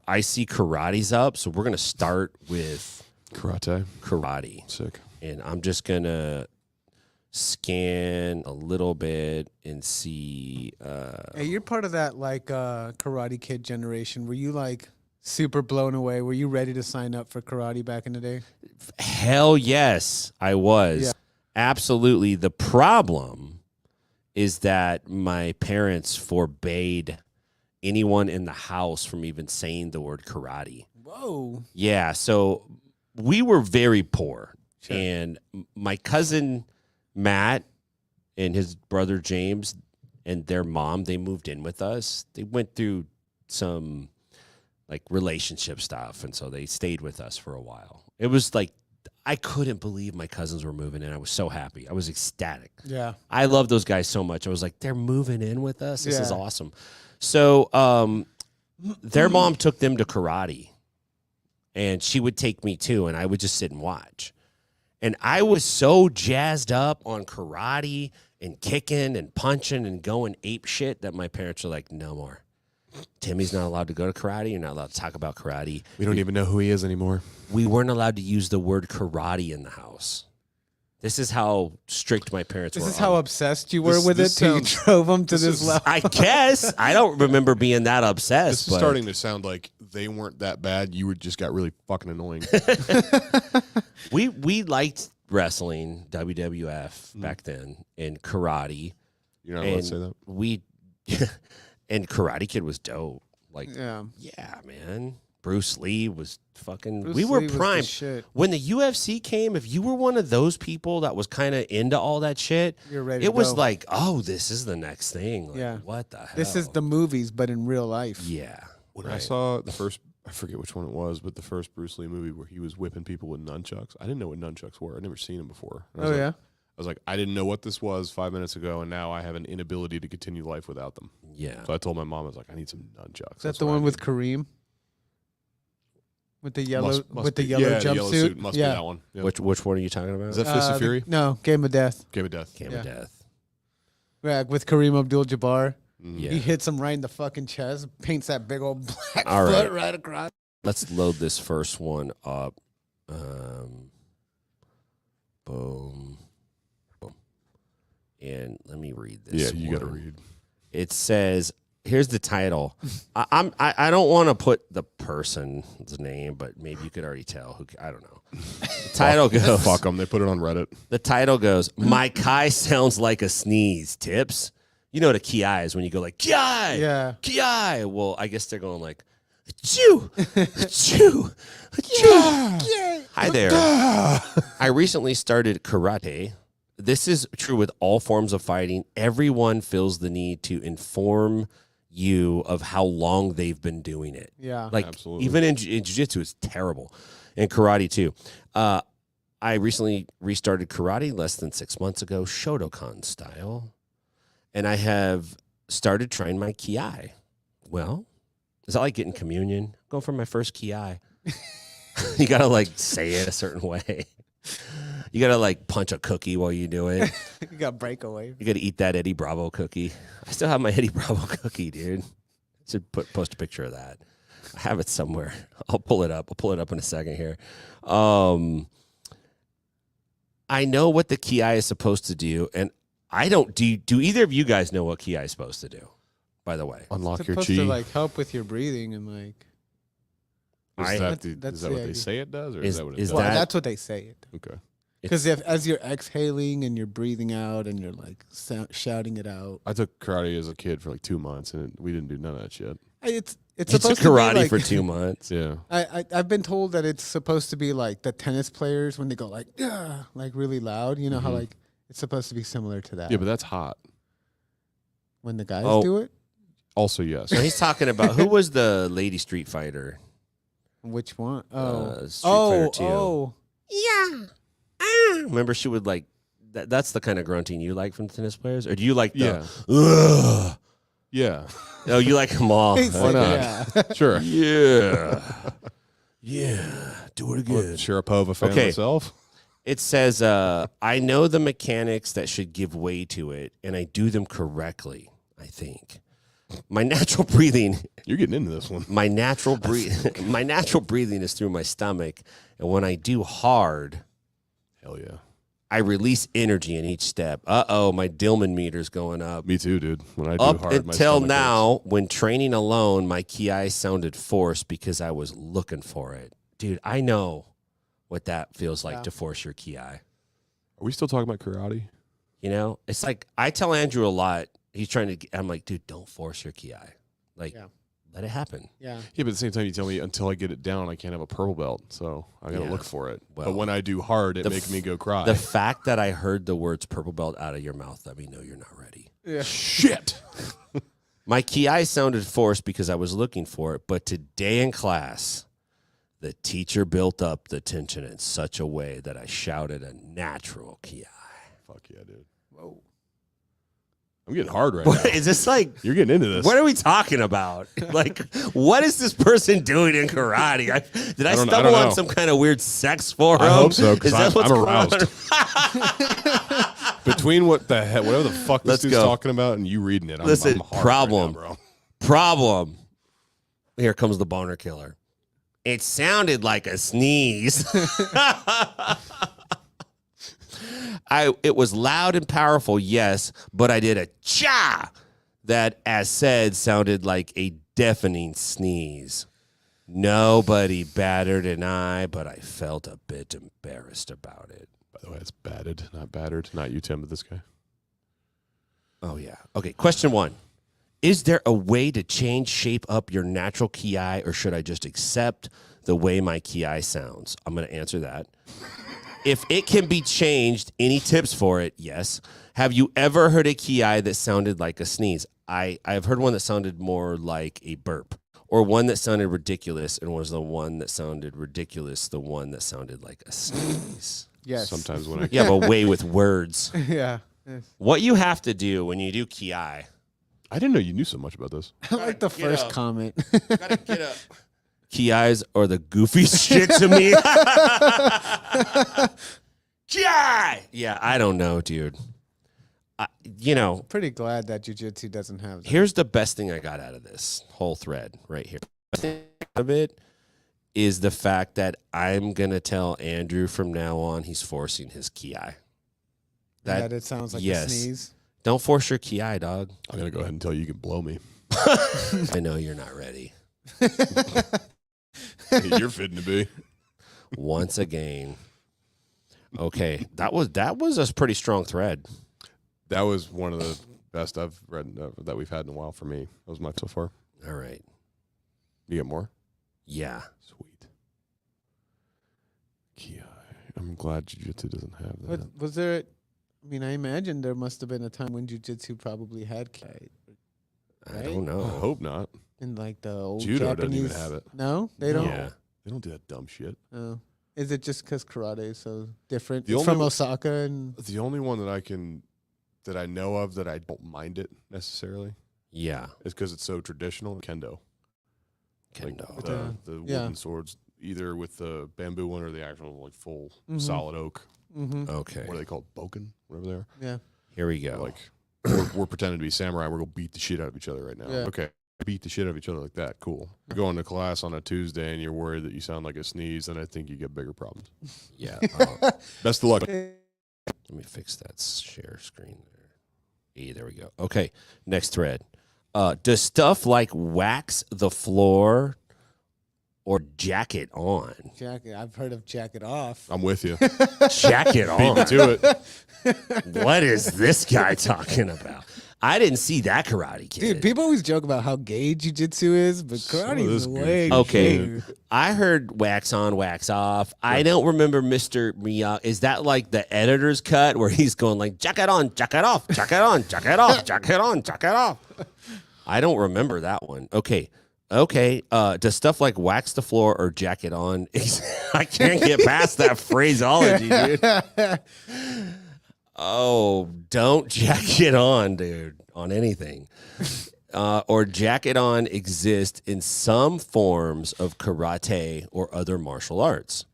I see karate's up, so we're gonna start with karate. Sick. And I'm just gonna scan a little bit and see. Hey, you're part of that like Karate Kid generation. Were you like super blown away? Were you ready to sign up for karate back in the day? Hell yes, I was. Yeah. Absolutely. The problem is that my parents forbade anyone in the house from even saying the word karate. Whoa. Yeah, so we were very poor. Sure. And my cousin Matt and his brother James and their mom, they moved in with us. They went through some like relationship stuff, and so they stayed with us for a while. It was like I couldn't believe my cousins were moving in. I was so happy. I was ecstatic. Yeah. I love those guys so much. I was like, they're moving in with us. This is Yeah. awesome. So their mom took them to karate, and she would take me too, and I would just sit and watch. And I was so jazzed up on karate and kicking and punching and going ape shit that my parents were like, no more. Timmy's not allowed to go to karate. You're not allowed to talk about karate. We don't even know who he is anymore. We weren't allowed to use the word karate in the house. This is how strict my parents were. This is how on obsessed you were This- with it this till you sounds- drove them to this this is- level. I guess. I don't remember being that obsessed. This is but starting to sound like they weren't that bad. You just got really fucking annoying. We liked wrestling, WWF back then, and karate. You're not allowed to say that. We and Karate Kid was dope. Like, Yeah. yeah, man. Bruce Lee was fucking. Bruce we were Lee was the primed shit. when the UFC came. If you were one of those people that was kind of into all that shit, You're ready it to was go. like, oh, this is the next thing. Like, Yeah. what the hell? This is the movies, but in real life. yeah. When I right. saw the first, I forget which one it was, but the first Bruce Lee movie where he was whipping people with nunchucks. I didn't know what nunchucks were. I'd never seen them before. And I Oh was like- yeah. I was like, I didn't know what this was 5 minutes ago, and now I have an inability to continue life without them. Yeah. So I told my mom, I was like, I need some nunchucks. Is that the one with Kareem? With the yellow yellow jumpsuit? Must be that one. Yep. Which one are you talking about? Is that Fist of Fury? No, Game of Death. Game of Death. Game Yeah. of Death. Yeah, with Kareem Abdul-Jabbar. Yeah. He hits him right in the fucking chest, paints that big old black All foot right. right across. Let's load this first one up. Boom. Boom. And let me read this. Yeah, you got to one. read. It says, here's the title. I don't want to put the person's name, but maybe you could already tell. I don't know. The title goes. Fuck them. They put it on Reddit. The title goes, My Kai sounds like a sneeze. Tips. You know what a ki is when you go like ki, Yeah. ki. Well, I guess they're going like achoo, achoo, achoo. Hi there. I recently started karate. This is true with all forms of fighting. Everyone feels the need to inform you of how long they've been doing it. Yeah. Like Absolutely. even in jiu-jitsu, it's terrible. And karate too. I recently restarted karate less than 6 months ago, Shotokan style. And I have started trying my ki. Well, is that like getting communion? Going for my first ki. You got to like say it a certain way. You got to like punch a cookie while you do it. You got breakaway. You got to eat that Eddie Bravo cookie. I still have my Eddie Bravo cookie, dude. I should post a picture of that. I have it somewhere. I'll pull it up. I'll pull it up in a second here. I know what the ki is supposed to do, and I don't. Do either of you guys know what ki is supposed to do? By the way, Unlock It's your supposed chi. to like help with your breathing and like. Is that, That's is that the what they idea. say it does, or Is- is that what it is does? Well, that- that's what they say it. Okay. Because as you're exhaling and you're breathing out and you're like shouting it out, I took karate as a kid for like 2 months, and we didn't do none of that shit. it's it's supposed karate to be like, for 2 months. Yeah. I've been told that it's supposed to be like the tennis players when they go like yeah, like really loud. You know how like it's supposed to be similar to that. Yeah, but that's hot. when the guys Oh. do it, Also, yes. So he's talking about who was the lady Street Fighter? which one? Street Fighter 2. Oh, Yeah. Remember, she would like that's the kind of grunting you like from tennis players, or do you like the? Ugh? Yeah. No, you like them all. He Why said, not? yeah. Sure. Yeah. Yeah. Do it Well, again. Sharapova fan Okay. myself. It says, I know the mechanics that should give way to it, and I do them correctly, I think. My natural breathing, You're getting into this one. my natural breathing is through my stomach, and when I do hard, Hell yeah. I release energy in each step. Uh-oh, my Dillman meter's going up. Me too, dude. When I do Up hard, my until stomach now, when training alone, my ki sounded forced because I was looking for it. Dude, I know what that feels like Yeah. to force your ki. hurts. Are we still talking about karate? You know, it's like I tell Andrew a lot. He's trying to. I'm like, dude, don't force your ki. Like, Yeah. let it happen. Yeah. Yeah, but at the same time, you tell me until I get it down, I can't have a purple belt. So I got to Yeah. look for it. Well, but when I do hard, it the makes f- me go cry. The fact that I heard the words purple belt out of your mouth let me know you're not ready. Yeah. Shit. My ki sounded forced because I was looking for it, but today in class, the teacher built up the tension in such a way that I shouted a natural ki. Fuck yeah, dude. Whoa. I'm getting hard right What, now. is this like? You're getting into this. What are we talking about? Like, what is this person doing in karate? Did I I don't stumble on know. some kind of weird sex forum? I hope so, 'cause Is that I'm what's going on? aroused. Between what the heck, whatever the fuck this Let's dude's go. talking about and you reading it, Listen, I'm hard problem. right now, bro. Problem. Here comes the boner killer. It sounded like a sneeze. It was loud and powerful, yes, but I did a cha that, as said, sounded like a deafening sneeze. Nobody battered an eye, but I felt a bit embarrassed about it. By the way, it's batted, not battered. Not you, Tim, but this guy. Oh, yeah. Okay, question 1. Is there a way to shape up your natural ki, or should I just accept the way my ki sounds? I'm going to answer that. If it can be changed, any tips for it? Yes. Have you ever heard a ki that sounded like a sneeze? I've heard one that sounded more like a burp, or one that sounded ridiculous, and was the one that sounded ridiculous the one that sounded like a sneeze? Yes. Sometimes when I You have a way with words. Yeah. Yes. What you have to do when you do ki, I didn't know you knew so much about this. I like the Get first up. comment. gotta get up. Ki's are the goofiest shit to me. Ki! Yeah, I don't know, dude. Pretty glad that jiu-jitsu doesn't have that. Here's the best thing I got out of this whole thread right here. Of it is the fact that I'm gonna tell Andrew from now on he's forcing his ki. That it sounds like a sneeze. Don't force your ki, dog. I'm gonna go ahead and tell you you can blow me. I know you're not ready. You're fitting to be. Once again. Okay, that was a pretty strong thread. That was one of the best I've read that we've had in a while for me. That was my so far. All right. You get more? Yeah. Sweet. Ki. I'm glad jiu-jitsu doesn't have that. Was there? I mean, I imagine there must have been a time when jiu-jitsu probably had Ki. I don't know. I hope not. In like the old Judo Japanese. doesn't even have it. No, they don't. Yeah. They don't do that dumb shit. Oh. Is it just because karate is so different? The It's only from one- Osaka and The only one that I know of that I don't mind it necessarily Yeah. is because it's so traditional. Kendo. Kendo. Like the Yeah. wooden swords, either with the bamboo one or the actual like full Mhm. solid oak. Okay. What are they called? Boken? Whatever they are. yeah. Here we go. Like we're pretending to be samurai. We're gonna beat the shit out of each other right now. Yeah. Okay. Beat the shit out of each other like that. Cool. You're going to class on a Tuesday and you're worried that you sound like a sneeze, and I think you get bigger problems. Yeah. Best of luck. Let me fix that share screen there. Hey, there we go. Okay. Next thread. Does stuff like wax the floor or jacket on? Jacket. I've heard of jacket off. I'm with you. Jacket Beat me on. to it. What is this guy talking about? I didn't see that Karate Kid. Dude, people always joke about how gay jiu-jitsu is, but Some of karate this is way Okay. gayer. I heard wax on, wax off. I don't remember Mr. Miyagi. Is that like the editor's cut where he's going like jacket on, jacket off, jacket on, jacket off, jacket on, jacket off? I don't remember that one. Okay. Does stuff like wax the floor or jacket on? I can't get past that phraseology, dude. Oh, don't jacket on, dude, on anything. Or jacket on exist in some forms of karate or other martial arts.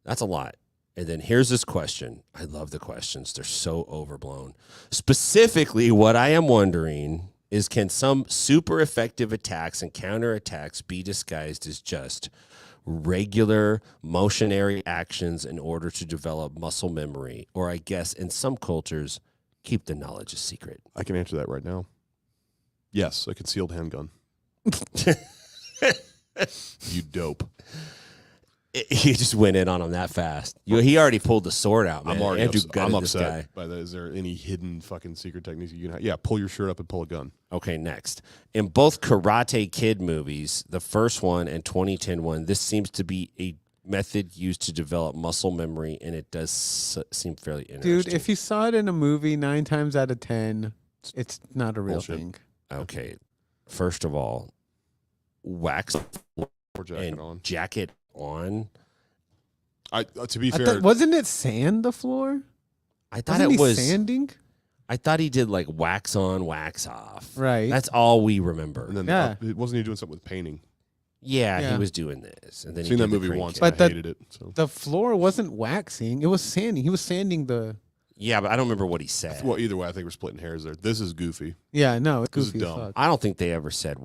That's a lot. And then here's this question. I love the questions. They're so overblown. Specifically, what I am wondering is, can some super effective attacks and counterattacks be disguised as just regular motionary actions in order to develop muscle memory? Or I guess in some cultures, keep the knowledge a secret. I can answer that right now. Yes, a concealed handgun. You dope. He just went in on him that fast. He already pulled the sword out, man. I'm already Andrew I'm gutted this upset guy. by that. Is there any hidden fucking secret techniques you can have? Yeah, pull your shirt up and pull a gun. Okay, next. In both Karate Kid movies, the first one and 2010 one, this seems to be a method used to develop muscle memory, and it does seem fairly interesting. Dude, if you saw it in a movie 9 times out of 10, it's not a real Bullshit. thing. Okay, first of all, wax Or jacket and on. jacket on. To be fair, Wasn't it sand the floor? I thought Wasn't it he was. sanding? I thought he did like wax on, wax off. Right. That's all we remember. and then Yeah. wasn't he doing something with painting? Yeah, Yeah. he was doing this, and then he Seen did that the movie crane once. kick. But I the- hated it. So. The floor wasn't waxing. It was sanding. He was sanding the... Yeah, but I don't remember what he said. Well, either way, I think we're splitting hairs there. This is goofy. Yeah, no, it's This is goofy as dumb. fuck. I don't think they ever said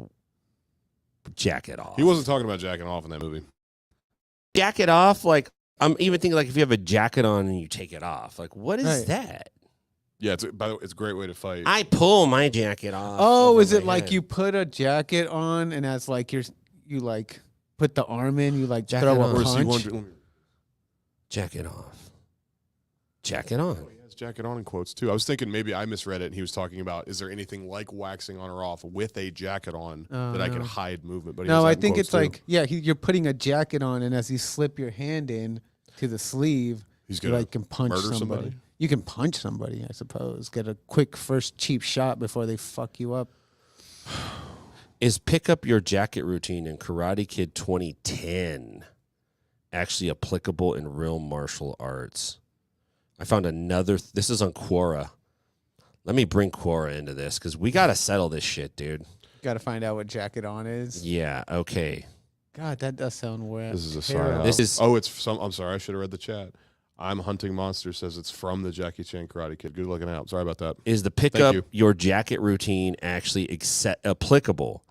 jacket off. He wasn't talking about jacking off in that movie. jacket off. Like, I'm even thinking like if you have a jacket on and you take it off, like what is Right. that? Yeah, by the way, it's a great way to fight. I pull my jacket off. Oh, over is it my like head. you put a jacket on and as like you like put the arm in, you like Jacket throw on. a Or is he punch? wondering? jacket off? Jacket on. He has jacket on in quotes too. I was thinking maybe I misread it and he was talking about, is there anything like waxing on or off with a jacket on that I can no. hide movement? But he No, has I that in think quotes it's too. like, yeah, you're putting a jacket on, and as you slip your hand in to the sleeve, he's you gonna like can punch murder somebody. somebody? You can punch somebody, I suppose. Get a quick first cheap shot before they fuck you up. Is pick up your jacket routine in Karate Kid 2010 actually applicable in real martial arts? I found another. This is on Quora. Let me bring Quora into this because we got to settle this shit, dude. Got to find out what jacket on is. Yeah. Okay. God, that does sound weird. This is a Terrible. sign. This is- Oh, it's some. I'm sorry, I should have read the chat. I'm Hunting Monster says it's from the Jackie Chan Karate Kid. Good looking out. Sorry about that. Is the pick Thank up you. your jacket routine actually applicable?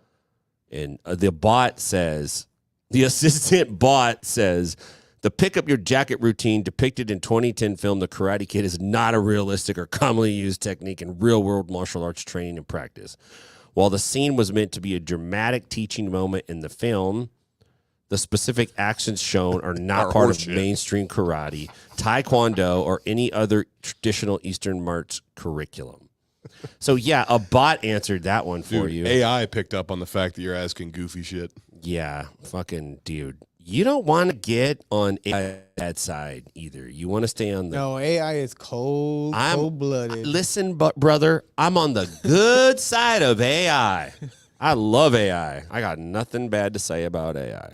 And the bot says, the assistant bot says, the pick up your jacket routine depicted in 2010 film The Karate Kid is not a realistic or commonly used technique in real world martial arts training and practice. While the scene was meant to be a dramatic teaching moment in the film, the specific actions shown are not Are part of horseshit. mainstream karate, taekwondo, or any other traditional Eastern march curriculum. So yeah, a bot answered that one for you. AI picked up on the fact that you're asking goofy shit. Yeah, fucking dude. You don't want to get on AI's side either. You want to stay on the. No, AI is cold-blooded. Listen, brother, I'm on the good side of AI. I love AI. I got nothing bad to say about AI.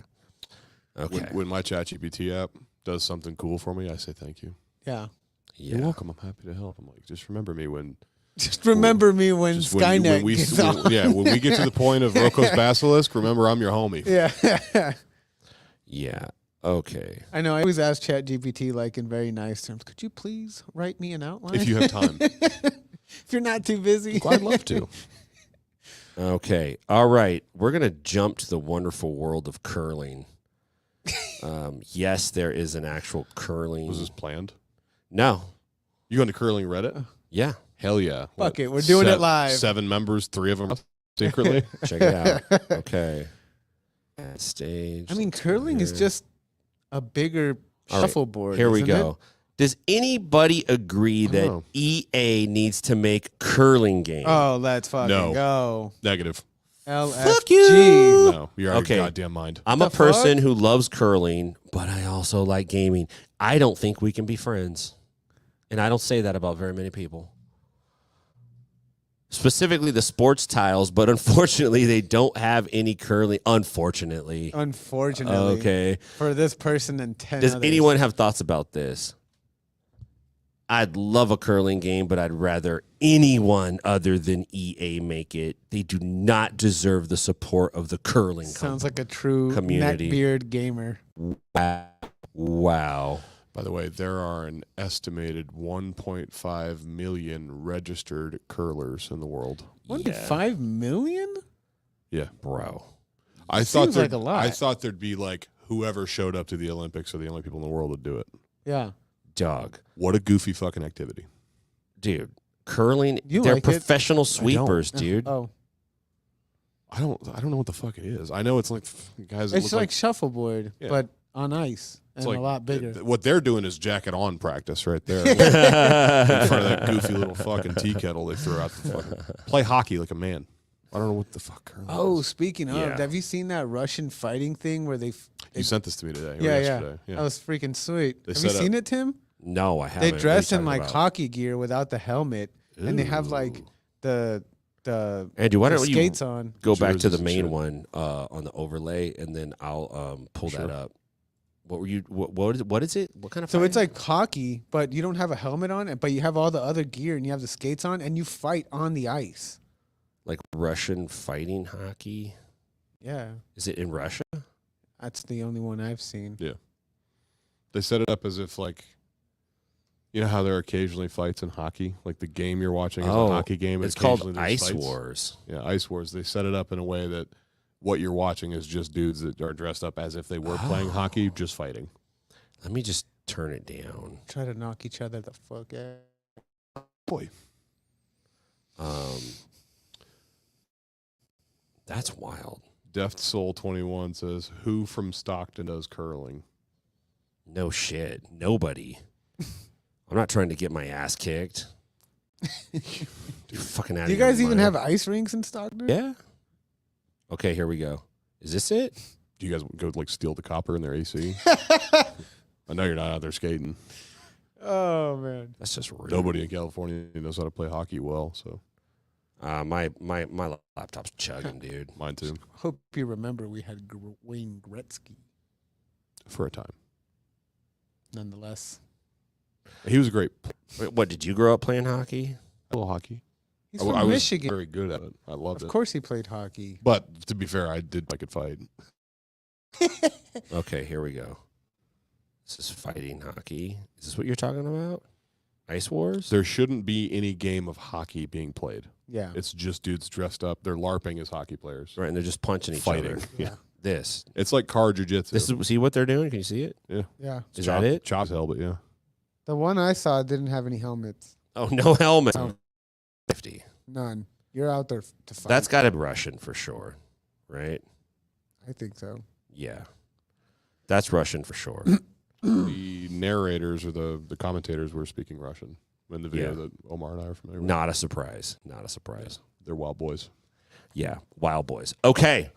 Okay. When my ChatGPT app does something cool for me, I say thank you. Yeah. You're welcome. I'm happy to help. I'm like, just remember me when. Just remember me when Skynet gets on. Yeah, when we get to the point of Rocco's Basilisk, remember I'm your homie. Yeah. Yeah. Okay. I know. I always ask ChatGPT like in very nice terms. Could you please write me an outline If you have time. if you're not too busy? I'd love to. Okay. All right. We're going to jump to the wonderful world of curling. Yes, there is an actual curling. Was this planned? No. You going to curling Reddit? Yeah. Hell yeah. Fuck it. We're doing it live. 7 members, 3 of them secretly. Check it out. Okay. Stage. I mean, curling is just a bigger All right, shuffleboard. Here we isn't go. Does anybody agree that Oh. EA needs to make curling games? Oh, let's fucking No. go. Negative. LFG. Fuck you. No, you're out of Okay. your goddamn mind. I'm The a person fuck? who loves curling, but I also like gaming. I don't think we can be friends. And I don't say that about very many people. Specifically the sports tiles, but unfortunately they don't have any curling. Unfortunately. Unfortunately. Okay. For this person and 10 Does others. anyone have thoughts about this? I'd love a curling game, but I'd rather anyone other than EA make it. They do not deserve the support of the curling Sounds like a true community. neckbeard gamer. Wow. By the way, there are an estimated 1.5 million registered curlers in the world. 1.5 million? Yeah. Bro. I Seems thought like a lot. I thought there'd be like whoever showed up to the Olympics are the only people in the world that do it. Yeah. Dog. What a goofy fucking activity. Dude. Curling, You they're like it? professional sweepers, dude. Oh. I don't know what the fuck it is. I know it's like guys that It's look like shuffleboard, Yeah. but on ice and it's like a lot bigger. What they're doing is jacket on practice right there. In front of that goofy little fucking tea kettle they throw out the fucking play hockey like a man. I don't know what the fuck curling Oh, is. speaking of, Yeah. have you seen that Russian fighting thing where they You sent this to me today. Or yeah, yesterday. That was freaking sweet. They Have you set seen it, Tim? No, I haven't. They What are dress you in talking like about? hockey gear without the helmet, and they have like the Andrew, why the don't you skates on. go back to Jerseys the and main shit. one on the overlay, and then I'll pull Sure. that up. What were you? What is it? What kind of? So it's fighting? like hockey, but you don't have a helmet on, but you have all the other gear and you have the skates on, and you fight on the ice. like Russian fighting hockey. Yeah, Is it in Russia? that's the only one I've seen. They set it up as if like you know how there are occasionally fights in hockey? Like the game you're watching is a hockey game. It's and called occasionally there's Ice fights. Wars. Yeah, Ice Wars. They set it up in a way that what you're watching is just dudes that are dressed up as if they were playing hockey, just fighting. Let me just turn it down. Try to knock each other the fuck out. Boy. That's wild. Deft Soul 21 says, "Who from Stockton does curling?" No shit. Nobody. I'm not trying to get my ass kicked. Dude, fucking out Do you of your guys even mind. have ice rinks in Stockton? Yeah. Okay, here we go. Is this it? Do you guys go like steal the copper in their AC? I know you're not out there skating. Oh man. That's just rude. Nobody in California knows how to play hockey well, so My laptop's chugging, dude. mine too. Hope you remember we had Wayne Gretzky. For a time, Nonetheless, he was a great Wait, what, did you grow up playing hockey? little hockey. he's I from was Michigan. very good at it. I loved Of it. course, he played hockey. But to be fair, I could fight. Okay, here we go. This is fighting hockey. Is this what you're talking about? Ice Wars? There shouldn't be any game of hockey being played. Yeah. It's just dudes dressed up. They're LARPing as hockey players. Right, and they're just punching each Fighting. other. Yeah. This. It's like car jujitsu. This is, see what they're doing? Can you see it? Yeah. Is that it? Chop's helmet, yeah. The one I saw didn't have any helmets. Oh, no helmet. Oh. 50. None. You're out there to fight. That's got to be Russian for sure, right? I think so. Yeah. That's Russian for sure. The narrators or the commentators were speaking Russian. in the video that Omar and I are familiar with. Not a surprise. Not a surprise. They're wild boys. Yeah, wild boys. Okay.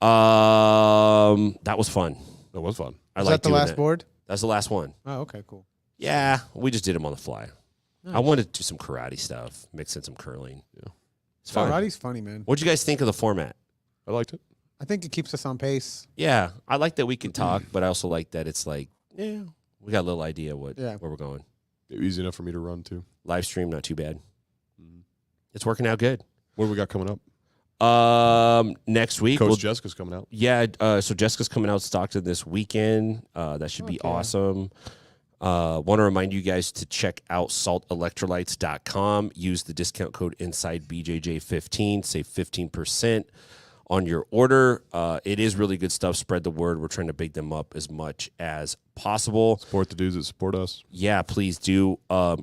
That was fun. That was fun. Is that the last board? That's the last one. Oh, okay, cool. Yeah, we just did them on the fly. Nice. I wanted to do some karate stuff, mix in some curling. Yeah. It's fun. Karate's funny, man. What'd you guys think of the format? I liked it. I think it keeps us on pace. Yeah, I like that we can talk, but I also like that it's like, we got a little idea where we're going. Easy enough for me to run, too. Live stream, not too bad. It's working out good. What do we got coming up? Next week. Coach Jessica's coming out. Yeah, so Jessica's coming out Stockton this weekend. That should be awesome. Want to remind you guys to check out saltelectrolytes.com. Use the discount code Inside BJJ 15. Save 15% on your order. It is really good stuff. Spread the word. We're trying to big them up as much as possible. Support the dudes that support us. Yeah, please do.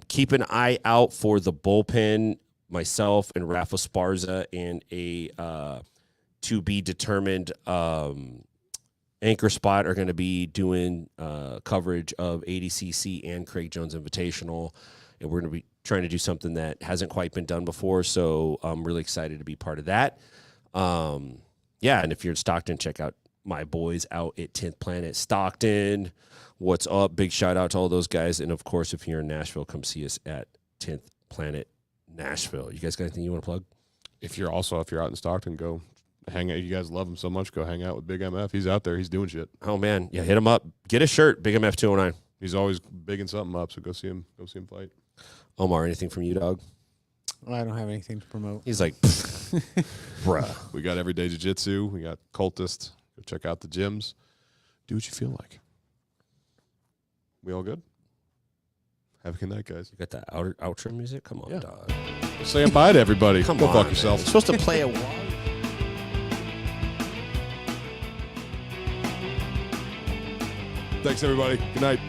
Keep an eye out for the bullpen. Myself and Rafa Sparza and a to be determined anchor spot are going to be doing coverage of ADCC and Craig Jones Invitational, and we're going to be trying to do something that hasn't quite been done before. So I'm really excited to be part of that. And if you're in Stockton, check out my boys out at 10th Planet Stockton. What's up? Big shout out to all those guys, and of course, if you're in Nashville, come see us at 10th Planet Nashville. You guys got anything you want to plug? If you're out in Stockton, go hang out. You guys love him so much. Go hang out with Big MF. He's out there. He's doing shit. Oh man, yeah, hit him up. Get a shirt. Big MF 209. He's always bigging something up. So go see him. Go see him fight. Omar, anything from you, dog? Well, I don't have anything to promote. He's like, bruh. We got Everyday Jiu-Jitsu. We got Cultist. Go check out the gyms. Do what you feel like. We all good? Have a good night, guys. You got that outro music? Come on, dog. Saying bye to everybody. Come Go on, fuck man. yourself. You're supposed to play a while. Thanks, everybody. Good night.